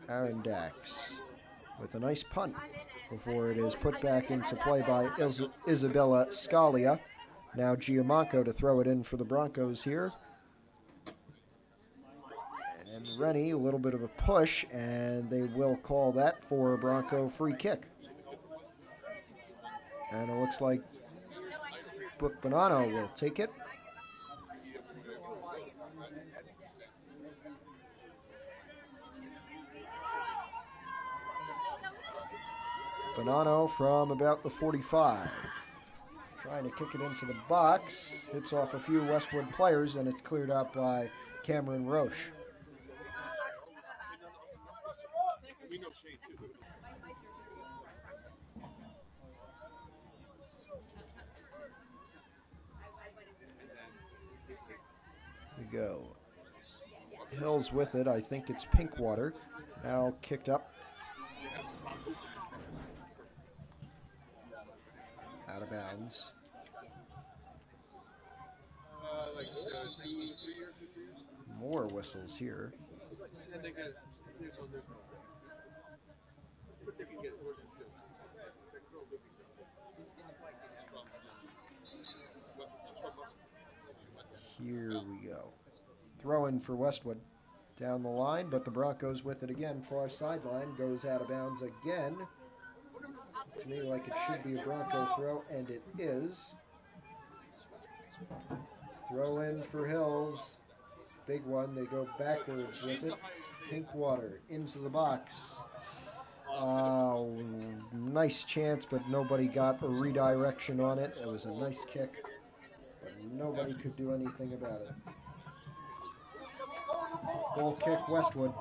Arondax with a nice punt before it is put back into play by Isabella Scalia. Now Giamanco to throw it in for the Broncos here. And Rennie, a little bit of a push, and they will call that for a Bronco free kick. And it looks like Brooke Bonanno will take it. Bonanno from about the 45. Trying to kick it into the box. Hits off a few Westwood players, and it's cleared out by Cameron Roche. We go. Hills with it. I think it's Pinkwater. Now kicked up. Out of bounds. More whistles here. Here we go. Throw in for Westwood. Down the line, but the Broncos with it again. Far sideline goes out of bounds again. To me, like it should be a Bronco throw, and it is. Throw in for Hills. Big one. They go backwards with it. Pinkwater into the box. Nice chance, but nobody got a redirection on it. It was a nice kick, but nobody could do anything about it. Goal kick, Westwood.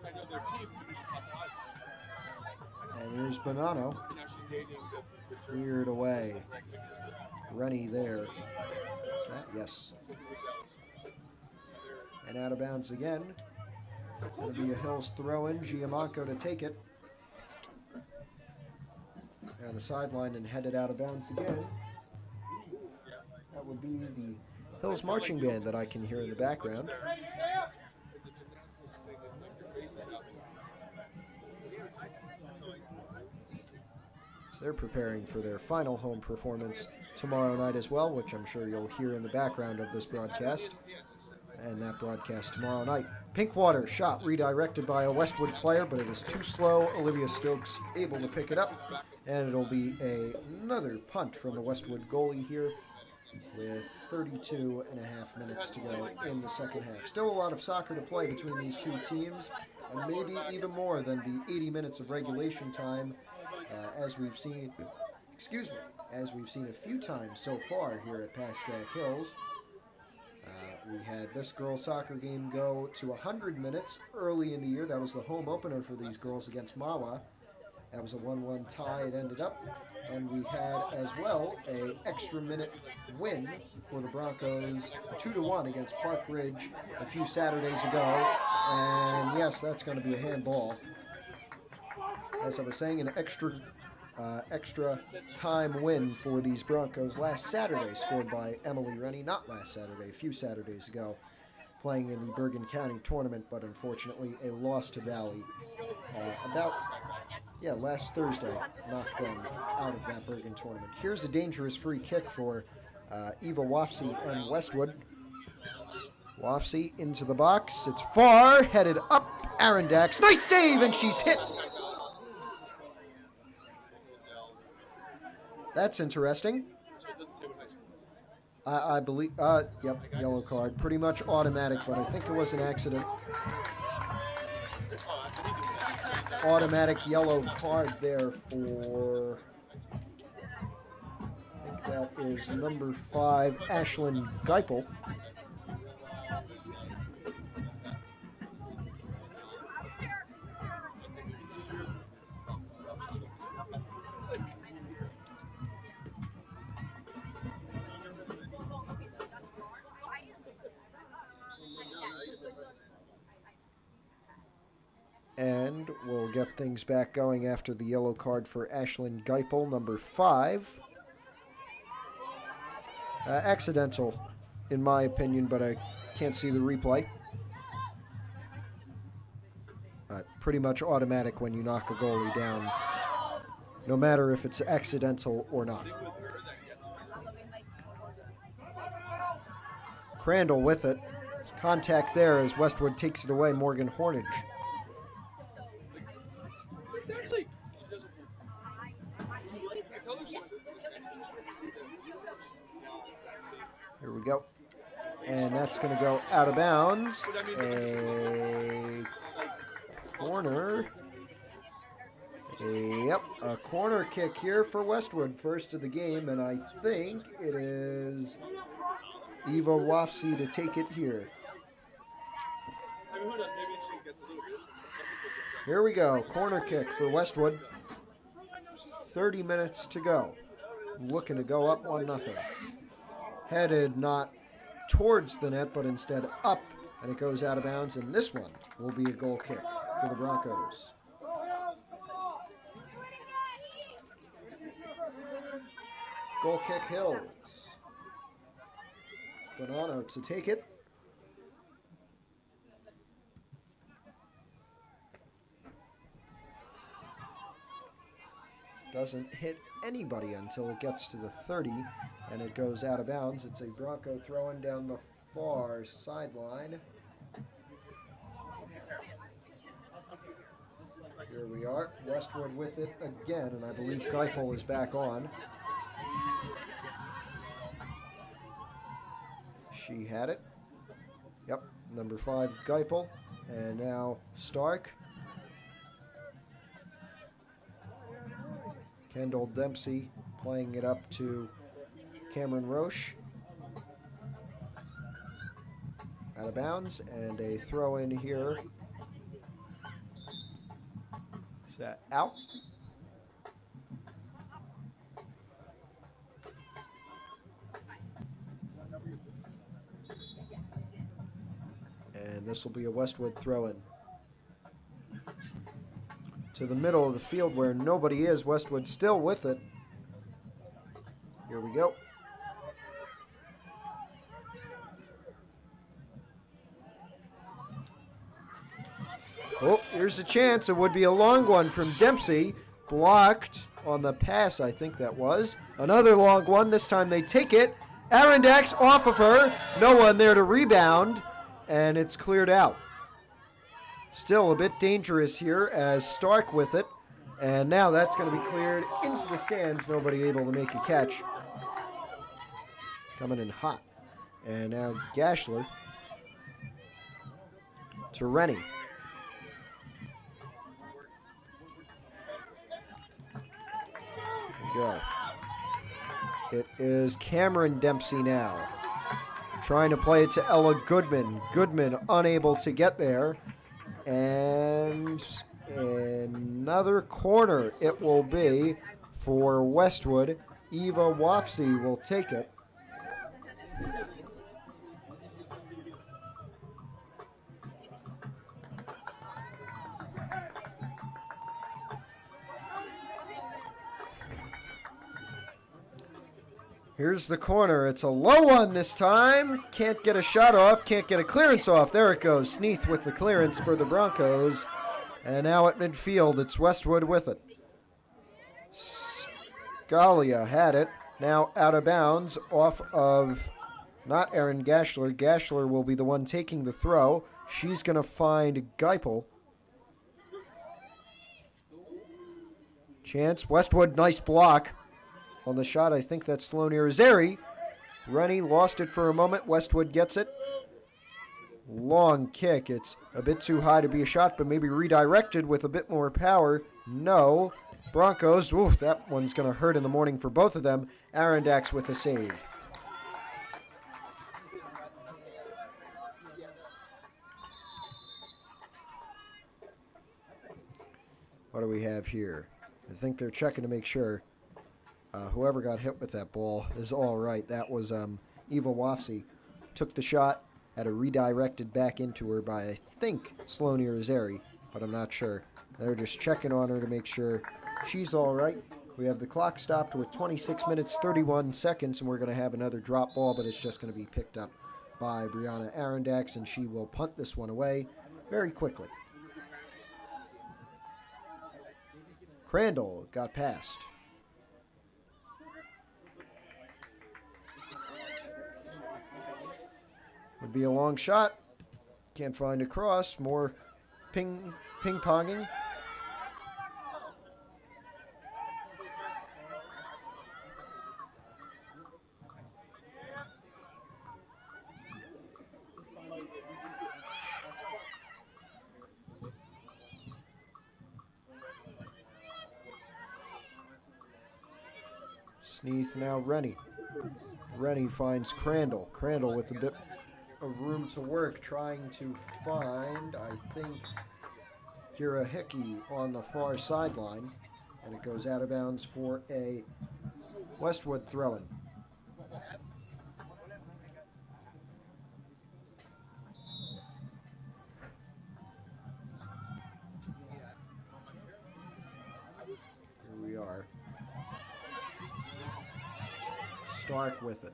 I know their team finished top 5. And here's Bonanno. Now she's dating the Cleared away. Rennie there. Is that? Yes. And out of bounds again. Going to be a Hills throw-in. Giamacco to take it. And the sideline and headed out of bounds again. That would be the Hills marching band that I can hear in the background. So they're preparing for their final home performance tomorrow night as well, which I'm sure you'll hear in the background of this broadcast. And that broadcast tomorrow night. Pinkwater shot redirected by a Westwood player, but it was too slow. Olivia Stokes able to pick it up. And it'll be another punt from the Westwood goalie here with 32 and a half minutes to go in the second half. Still a lot of soccer to play between these two teams, and maybe even more than the 80 minutes of regulation time, as we've seen a few times so far here at Pascack Hills. We had this girls' soccer game go to 100 minutes early in the year. That was the home opener for these girls against Mawa. That was a 1-1 tie it ended up. And we had as well a extra minute win for the Broncos, 2-1 against Park Ridge a few Saturdays ago. And yes, that's going to be a handball. As I was saying, an extra time win for these Broncos last Saturday, scored by Emily Rennie. Not last Saturday, a few Saturdays ago, playing in the Bergen County tournament, but unfortunately a loss to Valley. Last Thursday knocked them out of that Bergen tournament. Here's a dangerous free kick for Eva Wafsey and Westwood. Wafsey into the box. It's far, headed up. Arondax, nice save, and she's hit. That's interesting. I believe, yep, yellow card. Pretty much automatic, but I think it was an accident. Automatic yellow card there for, I think that is number 5, Ashlyn Geipel. And we'll get things back going after the yellow card for Ashlyn Geipel, number 5. Accidental, in my opinion, but I can't see the replay. Pretty much automatic when you knock a goalie down, no matter if it's accidental or not. Crandall with it. Contact there as Westwood takes it away, Morgan Hornage. Exactly. Here we go. And that's going to go out of bounds. A corner. Yep, a corner kick here for Westwood, first of the game, and I think it is Eva Wafsey to take it here. Here we go, corner kick for Westwood. 30 minutes to go. Looking to go up 1-0. Headed not towards the net, but instead up, and it goes out of bounds, and this one will be a goal kick for the Broncos. Goal kick Hills. Bonanno to take it. Doesn't hit anybody until it gets to the 30, and it goes out of bounds. It's a Bronco throwing down the far sideline. Here we are, Westwood with it again, and I believe Geipel is back on. She had it. Yep, number 5, Geipel, and now Stark. Kendall Dempsey playing it up to Cameron Roche. Out of bounds, and a throw in here. Is that out? this will be a Westwood throw-in. To the middle of the field where nobody is. Westwood still with it. Here we go. Oh, here's a chance. It would be a long one from Dempsey. Blocked on the pass, I think that was. Another long one. This time they take it. Arondax off of her. No one there to rebound. And it's cleared out. Still a bit dangerous here as Stark with it. And now that's going to be cleared into the stands. Nobody able to make a catch. Coming in hot. And now Gashler to Rennie. Go. It is Cameron Dempsey now. Trying to play it to Ella Goodman. Goodman unable to get there. And another corner it will be for Westwood. Eva Wafsy will take it. Here's the corner. It's a low one this time. Can't get a shot off. Can't get a clearance off. There it goes. Sneath with the clearance for the Broncos. And now at midfield, it's Westwood with it. Scalia had it. Now out of bounds off of not Erin Gashler. Gashler will be the one taking the throw. She's going to find Geipel. Chance. Westwood, nice block. On the shot, I think that's Sloan Irizarry. Rennie lost it for a moment. Westwood gets it. Long kick. It's a bit too high to be a shot, but maybe redirected with a bit more power. No. Broncos. Ooh, that one's going to hurt in the morning for both of them. Arondax with the save. What do we have here? I think they're checking to make sure. Whoever got hit with that ball is all right. That was Eva Wafsy. Took the shot, had it redirected back into her by, I think, Sloan Irizarry, but I'm not sure. They're just checking on her to make sure she's all right. We have the clock stopped with 26 minutes, 31 seconds, and we're going to have another drop ball, but it's just going to be picked up by Brianna Arondax, and she will punt this one away very quickly. Crandall got past. Would be a long shot. Can't find a cross. More ping-ponging. Sneath now Rennie. Rennie finds Crandall. Crandall with a bit of room to work, trying to find, I think, Kira Hickey on the far sideline, and it goes out of bounds for a Westwood throw-in. Here we are. Stark with it.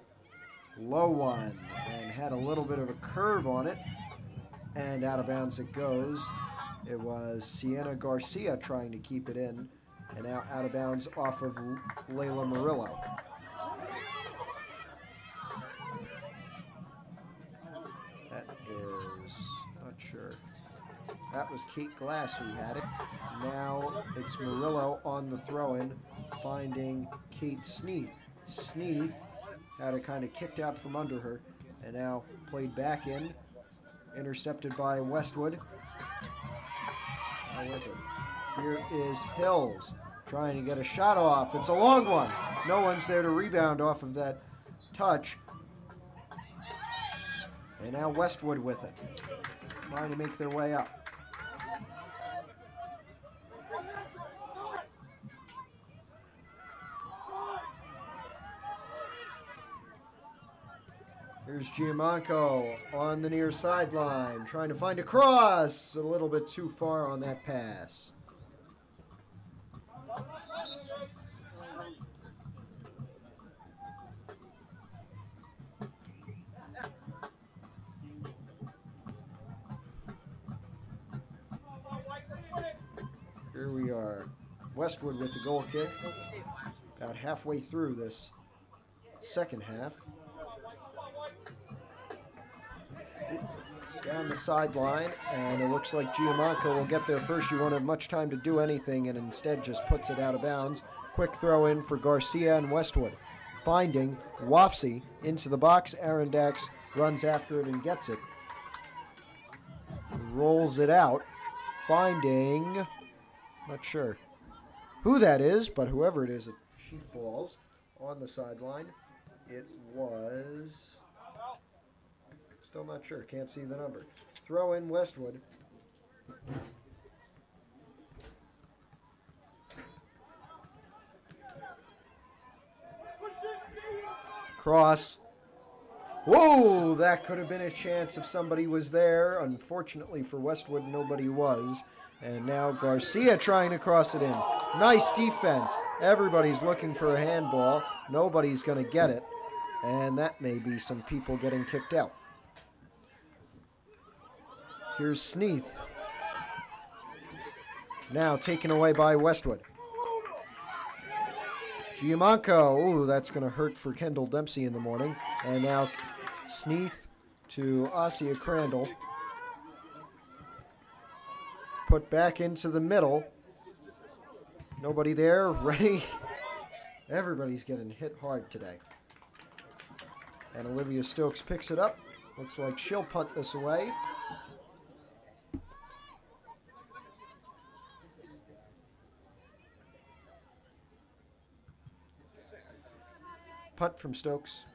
Low one, and had a little bit of a curve on it, and out of bounds it goes. It was Sienna Garcia trying to keep it in, and now out of bounds off of Layla Murillo. That is, not sure. That was Kate Glass who had it. Now it's Murillo on the throw-in, finding Kate Sneath. Sneath had it kind of kicked out from under her, and now played back in, intercepted by Westwood. Now with it. Here is Hills, trying to get a shot off. It's a long one. No one's there to rebound off of that touch. And now Westwood with it, trying to make their way up. Here's Giamanco on the near sideline, trying to find a cross. A little bit too far on that pass. Here we are. Westwood with the goal kick. About halfway through this second half. Down the sideline, and it looks like Giamanco will get there first. He won't have much time to do anything, and instead just puts it out of bounds. Quick throw in for Garcia and Westwood. Finding Wafsy into the box. Arondax runs after it and gets it. Rolls it out. Finding, not sure who that is, but whoever it is, she falls on the sideline. It was... Still not sure. Can't see the number. Throw in Westwood. Cross. Whoa! That could have been a chance if somebody was there. Unfortunately for Westwood, nobody was. And now Garcia trying to cross it in. Nice defense. Everybody's looking for a handball. Nobody's going to get it. And that may be some people getting kicked out. Here's Sneath. Now taken away by Westwood. Giamanco. Ooh, that's going to hurt for Kendall Dempsey in the morning. And now Sneath to Asia Crandall. Put back into the middle. Nobody there. Ready? Everybody's getting hit hard today. And Olivia Stokes picks it up. Looks like she'll punt this away. Punt from Stokes.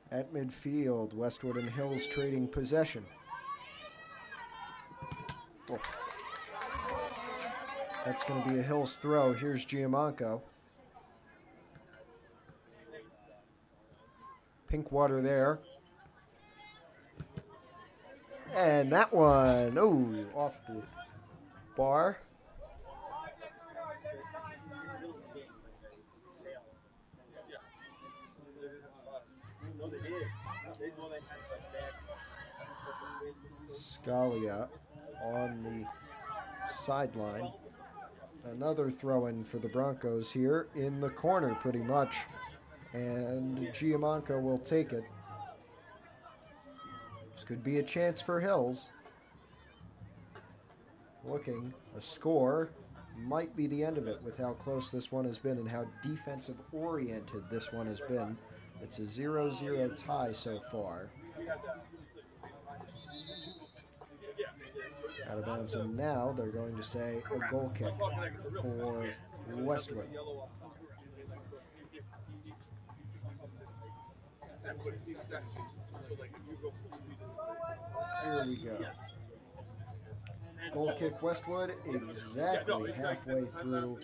At midfield, Westwood and Hills trading possession. Oh. That's going to be a Hills throw. Here's Giamanco. Pinkwater there. And that one, oh, off the bar. Scalia on the sideline. Another throw-in for the Broncos here in the corner pretty much. And Giamanco will take it. This could be a chance for Hills. Looking, a score might be the end of it with how close this one has been and how defensive-oriented this one has been. It's a 0-0 tie so far. Out of bounds, and now they're going to say a goal kick for Westwood. Here we go. Goal kick Westwood exactly halfway through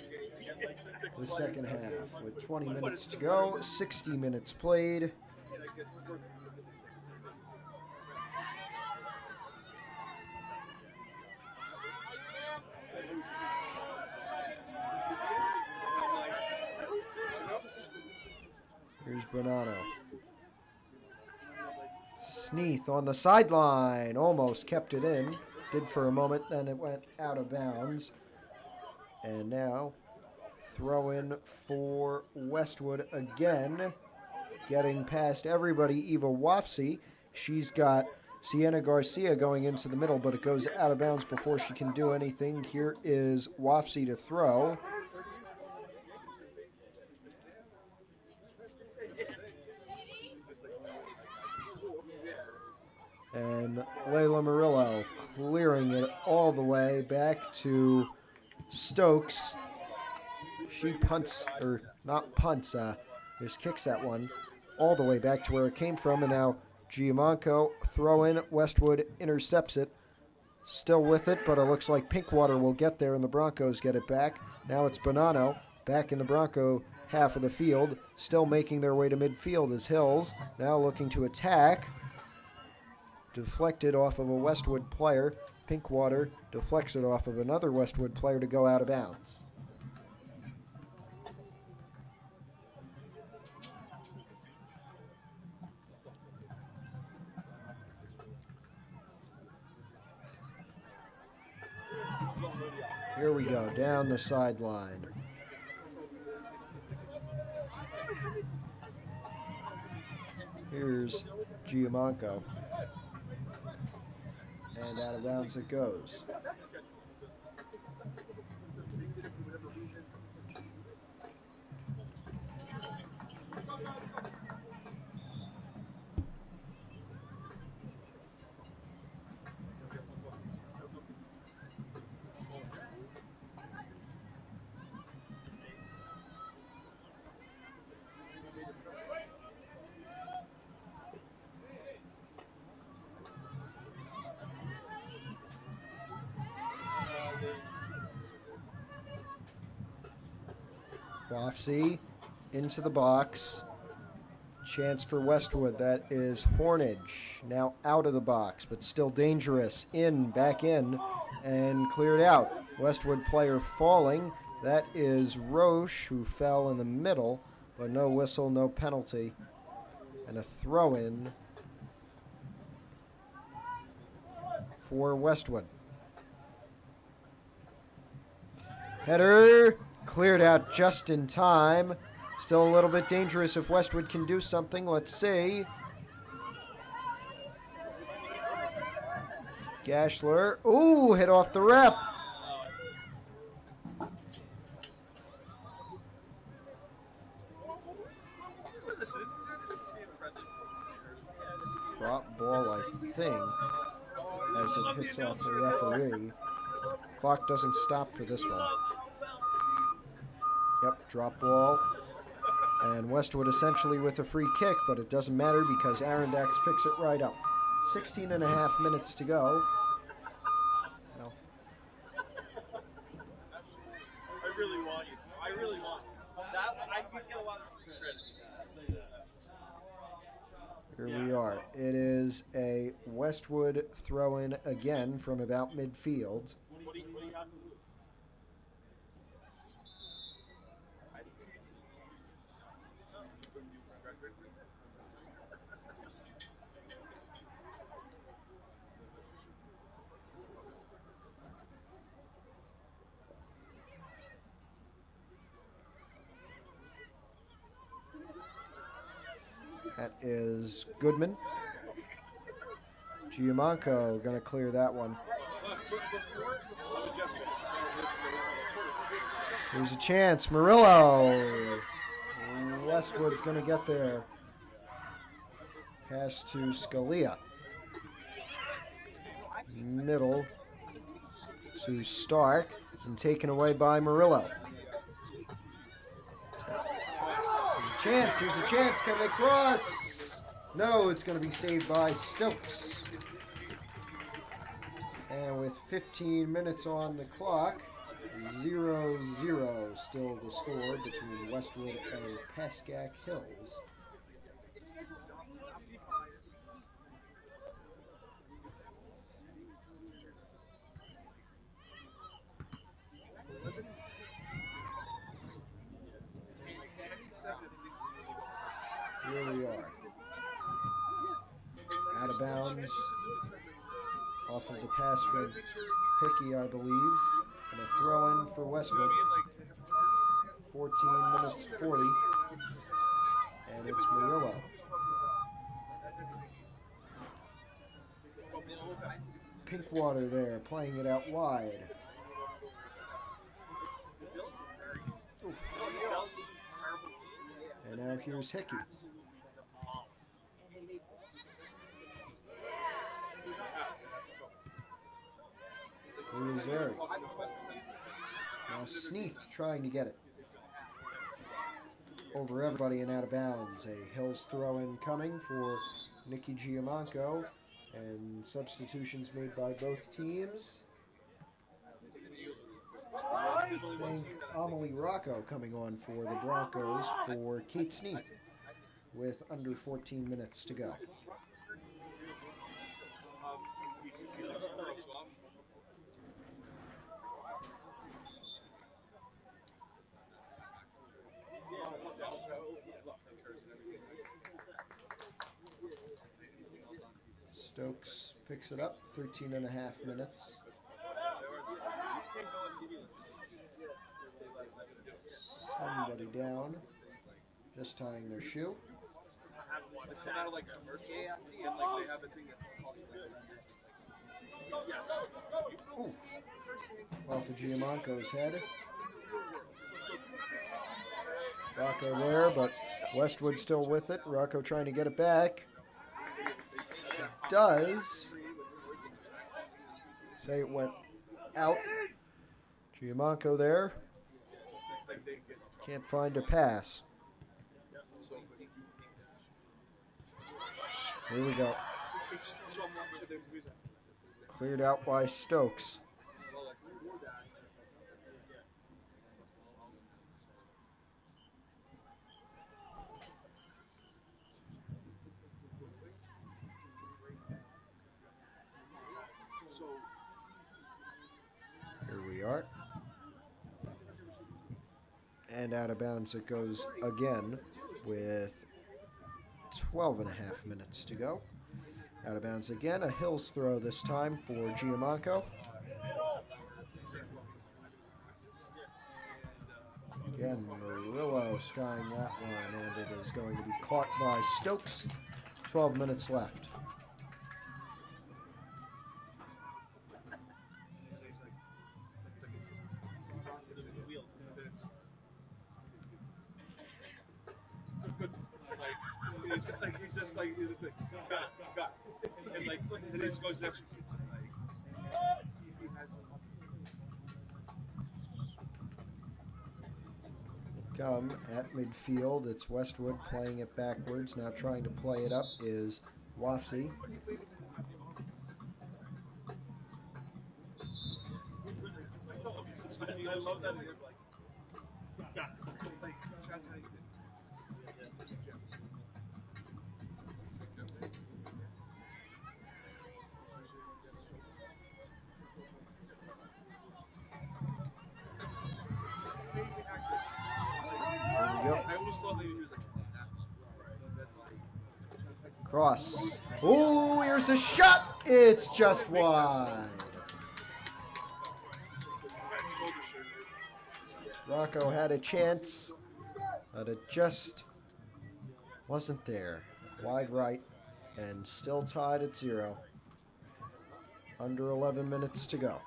the second half with 20 minutes to go, 60 minutes played. Here's Bonanno. Sneath on the sideline. Almost kept it in. Did for a moment, then it went out of bounds. And now, throw in for Westwood again. Getting past everybody, Eva Wafsy. She's got Sienna Garcia going into the middle, but it goes out of bounds before she can do anything. Here is Wafsy to throw. And Layla Murillo clearing it all the way back to Stokes. She punts, or not punts, just kicks that one all the way back to where it came from. And now Giamanco throw in. Westwood intercepts it. Still with it, but it looks like Pinkwater will get there and the Broncos get it back. Now it's Bonanno back in the Bronco half of the field. Still making their way to midfield is Hills. Now looking to attack. Deflected off of a Westwood player. Pinkwater deflects it off of another Westwood player to go out of bounds. Here we go, down the sideline. Here's Giamanco. And out of bounds it goes. Wafsy into the box. Chance for Westwood. That is Hornage. Now out of the box, but still dangerous. Back in, and cleared out. Westwood player falling. That is Roche, who fell in the middle, but no whistle, no penalty. And a throw-in for Westwood. Header cleared out just in time. Still a little bit dangerous if Westwood can do something. Let's see. Gashler. Ooh, hit off the ref. Drop ball, I think, as it hits off the referee. Clock doesn't stop for this one. Yep, drop ball. And Westwood essentially with a free kick, but it doesn't matter because Arondax picks it right up. 16 and a half minutes to go. Well, I really want you. I really want you. That I can get a lot of credit. here we are. It is a Westwood throw-in again from about midfield. What do you have to lose? That is Goodman. Giamanco going to clear that one. There's a chance. Murillo. Westwood's going to get there. Pass to Scalia. Middle to Stark. And taken away by Murillo. Here's a chance. Can they cross? No, it's going to be saved by Stokes. And with 15 minutes on the clock, 0-0 still the score between Westwood and Pascack Hills. Here we are. Out of bounds. Off of the pass from Hickey, I believe. And a throw-in for Westwood. 14 minutes 40. And it's Murillo. Pinkwater there, playing it out wide. Oof. And now here's Hickey. Who is there? Now Sneath trying to get it over everybody and out of bounds. A Hills throw in coming for Nikki Giamanco, and substitutions made by both teams. I think Amelie Rocco coming on for the Broncos for Kate Sneath with under 14 minutes to go. Stokes picks it up, 13 and a half minutes. Somebody down, just tying their shoe. Ooh. Off of Giamanco's head. Rocco there, but Westwood still with it. Rocco trying to get it back. Does. Say it went out. Giamanco there. Can't find a pass. Here we go. Cleared out by Stokes. Here we are. And out of bounds it goes again with 12 and a half minutes to go. Out of bounds again. A Hills throw this time for Giamanco. Again, Murillo skying that one, and it is going to be caught by Stokes. 12 minutes left. He's just like, got it. And like, and he just goes and executes it. Come at midfield, it's Westwood playing it backwards. Now trying to play it up is Wafsy. I love that. Yep. I always thought they used Cross. Oh, here's a shot. It's just wide. Rocco had a chance, but it just wasn't there. Wide right, and still tied at 0. Under 11 minutes to go.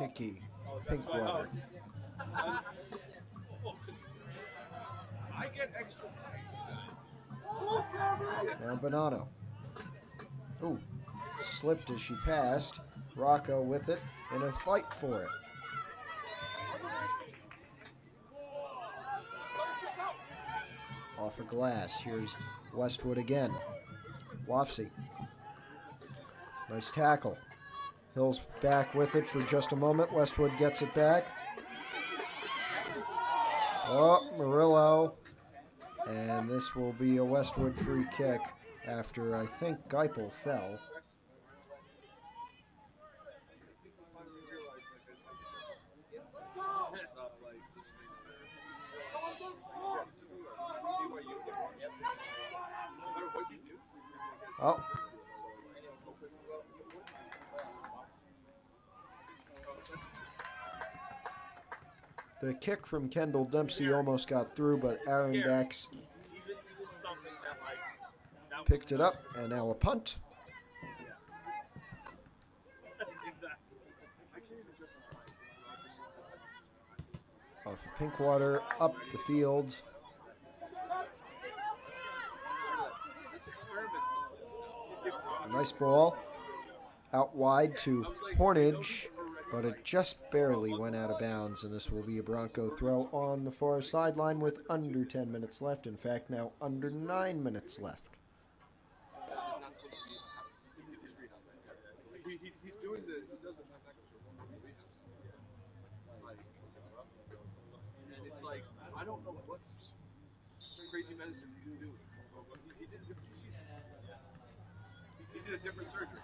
Hickey, Pinkwater. I get extra. Now Bonanno. Ooh, slipped as she passed. Rocco with it in a fight for it. Off a glass. Here's Westwood again. Wafsy. Nice tackle. Hill's back with it for just a moment. Westwood gets it back. Oh, Murillo. And this will be a Westwood free kick after I think Geipel fell. Oh. The kick from Kendall Dempsey almost got through, but Aaron Dax picked it up, and now a punt. Off of Pinkwater, up the field. Nice ball. Out wide to Hornage, but it just barely went out of bounds, and this will be a Bronco throw on the far sideline with under 10 minutes left. In fact, now under 9 minutes left. He's doing he does the Pascack and it's like, I don't know what crazy medicine he can do. He did a different procedure. He did a different surgery.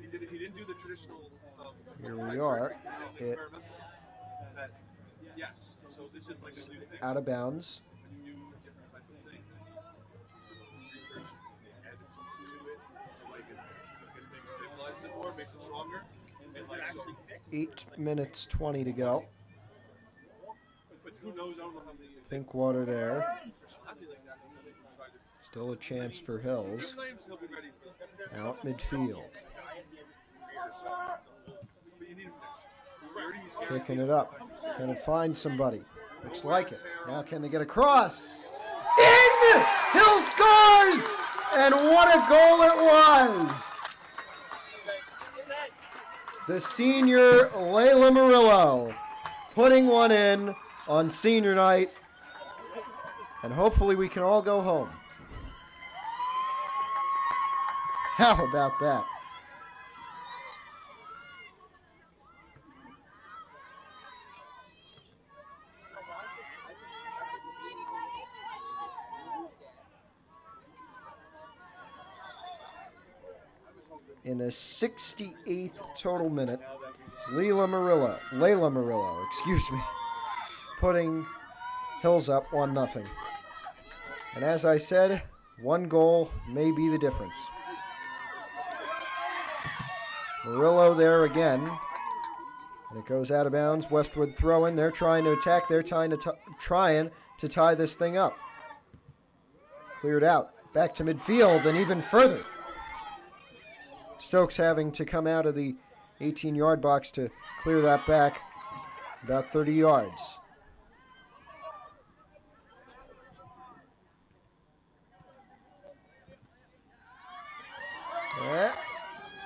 He didn't do the traditional. Here we are. Yes. So this is like a new thing. Out of bounds. A new different type of thing. Research adds to it, like it makes stabilizes it more, makes it stronger, and like actually 8 minutes 20 to go. But who knows? I don't know how many. Pinkwater there. I feel like that. They can try to. Still a chance for Hills. Claims he'll be ready. Out midfield. Kicking it up. Can it find somebody? Looks like it. Now can they get across? In! Hill scores! And what a goal it was! The senior Layla Murillo putting one in on senior night. And hopefully we can all go home. How about that? In the 68th total minute, Layla Murillo, putting Hills up 1-0. And as I said, one goal may be the difference. Murillo there again. And it goes out of bounds. Westwood throwing. They're trying to attack. They're trying to tie this thing up. Cleared out. Back to midfield and even further. Stokes having to come out of the 18-yard box to clear that back about 30 yards.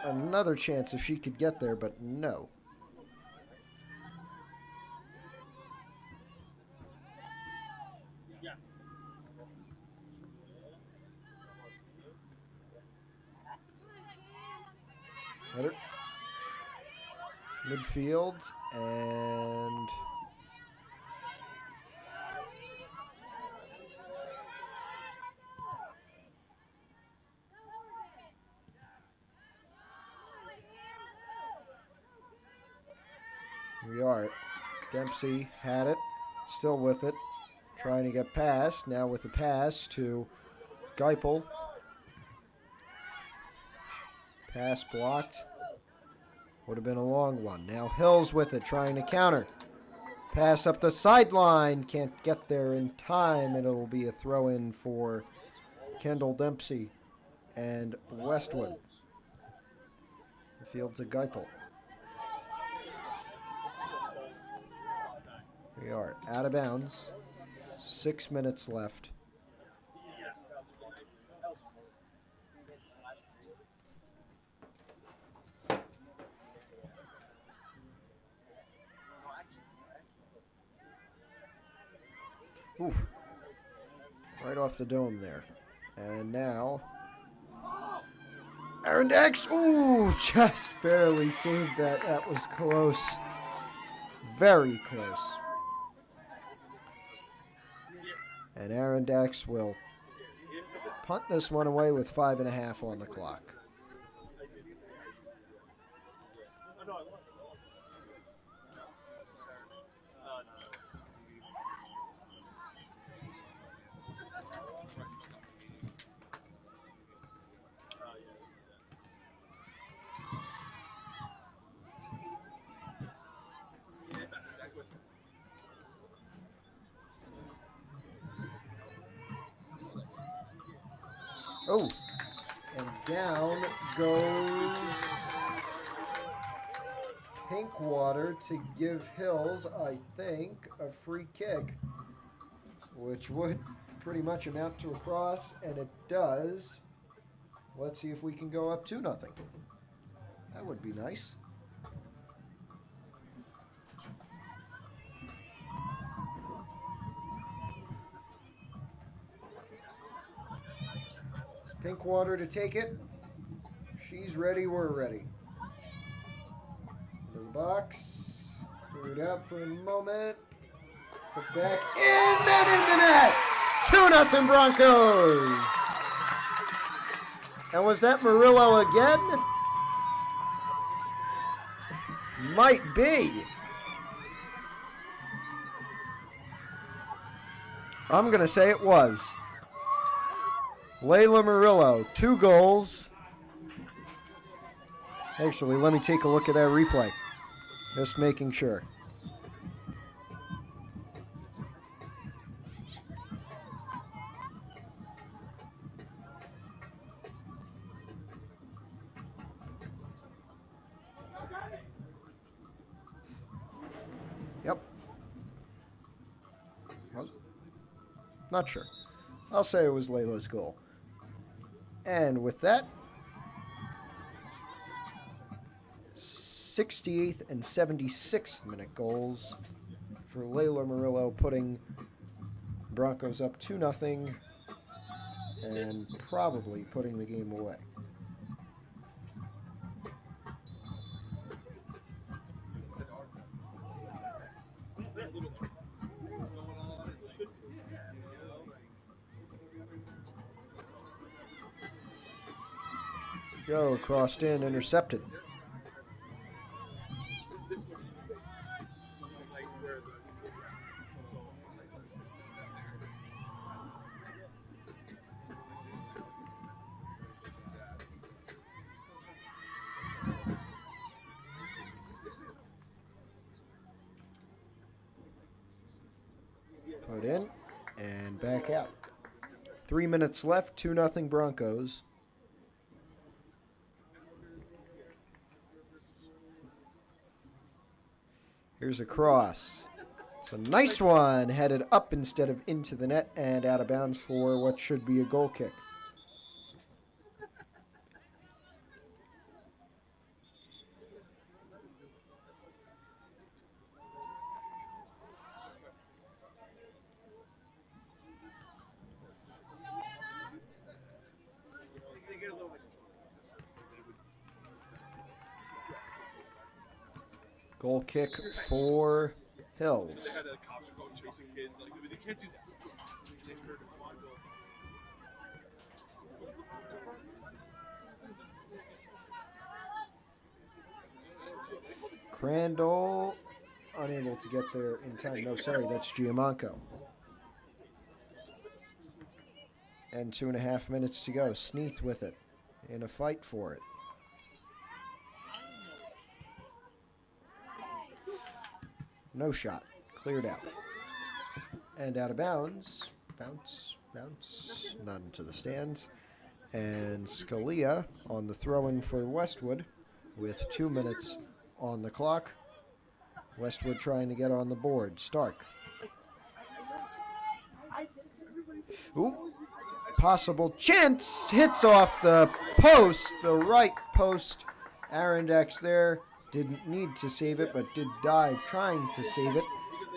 Another chance if she could get there, but no. Header. Midfield and we are. Dempsey had it, still with it, trying to get past. Now with the pass to Geipel. Pass blocked. Would have been a long one. Now Hills with it, trying to counter. Pass up the sideline. Can't get there in time, and it'll be a throw-in for Kendall Dempsey and Westwood. The field to Geipel. We are out of bounds. 6 minutes left. Oof. Right off the dome there. And now Aaron Dex. Ooh, just barely saved that. That was close. Very close. And Aaron Dex will punt this one away with 5.5 on the clock. Oh, and down goes Pinkwater to give Hills, I think, a free kick, which would pretty much amount to a cross, and it does. Let's see if we can go up 2-0. That would be nice. It's Pinkwater to take it. She's ready, we're ready. Into the box. Cleared out for a moment. Put back in and into net! 2-0 Broncos! And was that Murillo again? Might be. I'm going to say it was. Layla Murillo, 2 goals. Actually, let me take a look at that replay. Just making sure. Yep. Was it? Not sure. I'll say it was Layla's goal. And with that, 68th and 76th minute goals for Layla Murillo, putting Broncos up 2-0 and probably putting the game away. Go, crossed in, intercepted. Put in and back out. 3 minutes left, 2-0 Broncos. Here's a cross. It's a nice one, headed up instead of into the net and out of bounds for what should be a goal kick. Goal kick for Hills. They had cops go chasing kids. Like, they can't do that. They heard Crandall unable to get there in time. No, sorry, that's Giamanco. And 2.5 minutes to go. Sneath with it in a fight for it. No shot. Cleared out. And out of bounds. Bounce, bounce. None to the stands. And Scalia on the throw-in for Westwood with 2 minutes on the clock. Westwood trying to get on the board. Stark. Ooh. Possible chance. Hits off the post. The right post. Arondex there. Didn't need to save it, but did dive trying to save it.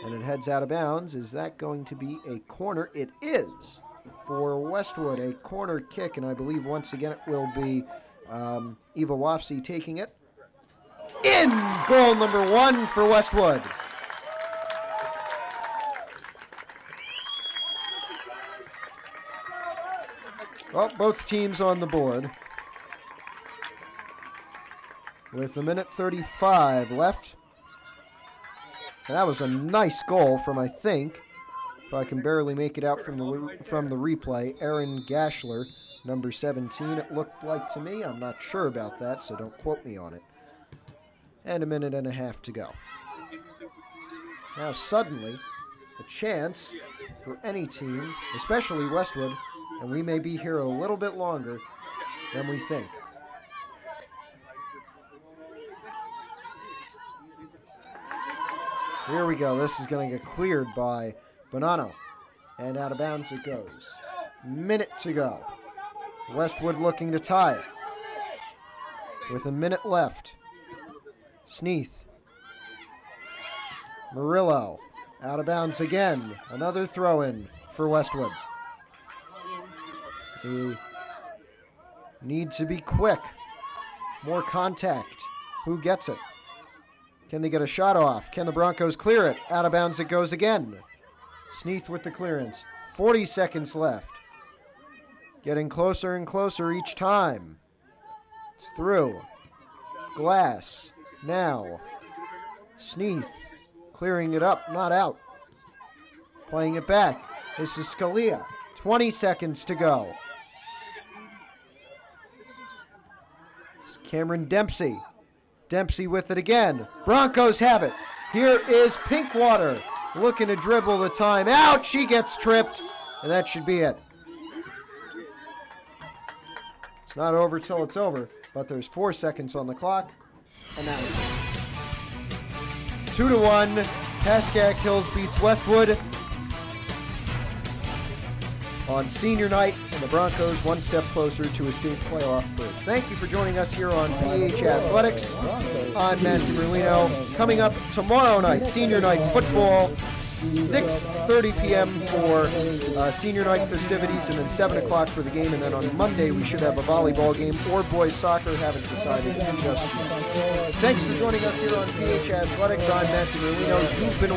And it heads out of bounds. Is that going to be a corner? It is for Westwood. A corner kick, and I believe once again it will be Eva Wafsy taking it. In! Goal number 1 for Westwood. Well, both teams on the board. With 1:35 left. And that was a nice goal from, I think, if I can barely make it out from the replay, Erin Gashler, number 17, it looked like to me. I'm not sure about that, so don't quote me on it. And 1.5 minutes to go. Now suddenly, a chance for any team, especially Westwood, and we may be here a little bit longer than we think. Here we go. This is going to get cleared by Bonanno. And out of bounds it goes. Minute to go. Westwood looking to tie it. With a minute left. Sneath. Murillo. Out of bounds again. Another throw-in for Westwood. They need to be quick. More contact. Who gets it? Can they get a shot off? Can the Broncos clear it? Out of bounds it goes again. Sneath with the clearance. 40 seconds left. Getting closer and closer each time. It's through. Glass. Now. Sneath. Clearing it up, not out. Playing it back. This is Scalia. 20 seconds to go. It's Cameron Dempsey. Dempsey with it again. Broncos have it. Here is Pinkwater looking to dribble the time out. She gets tripped, and that should be it. It's not over till it's over, but there's 4 seconds on the clock, and that was it. 2-1. Pascack Hills beats Westwood on senior night, and the Broncos one step closer to a state playoff berth. Thank you for joining us here on PH Athletics. I'm Matthew Merlino. Coming up tomorrow night, senior night football, 6:30 p.m. for senior night festivities, and then 7 o'clock for the game. And then on Monday, we should have a volleyball game or boys soccer. Haven't decided just yet. Thanks for joining us here on PH Athletics. I'm Matthew Merlino. You've been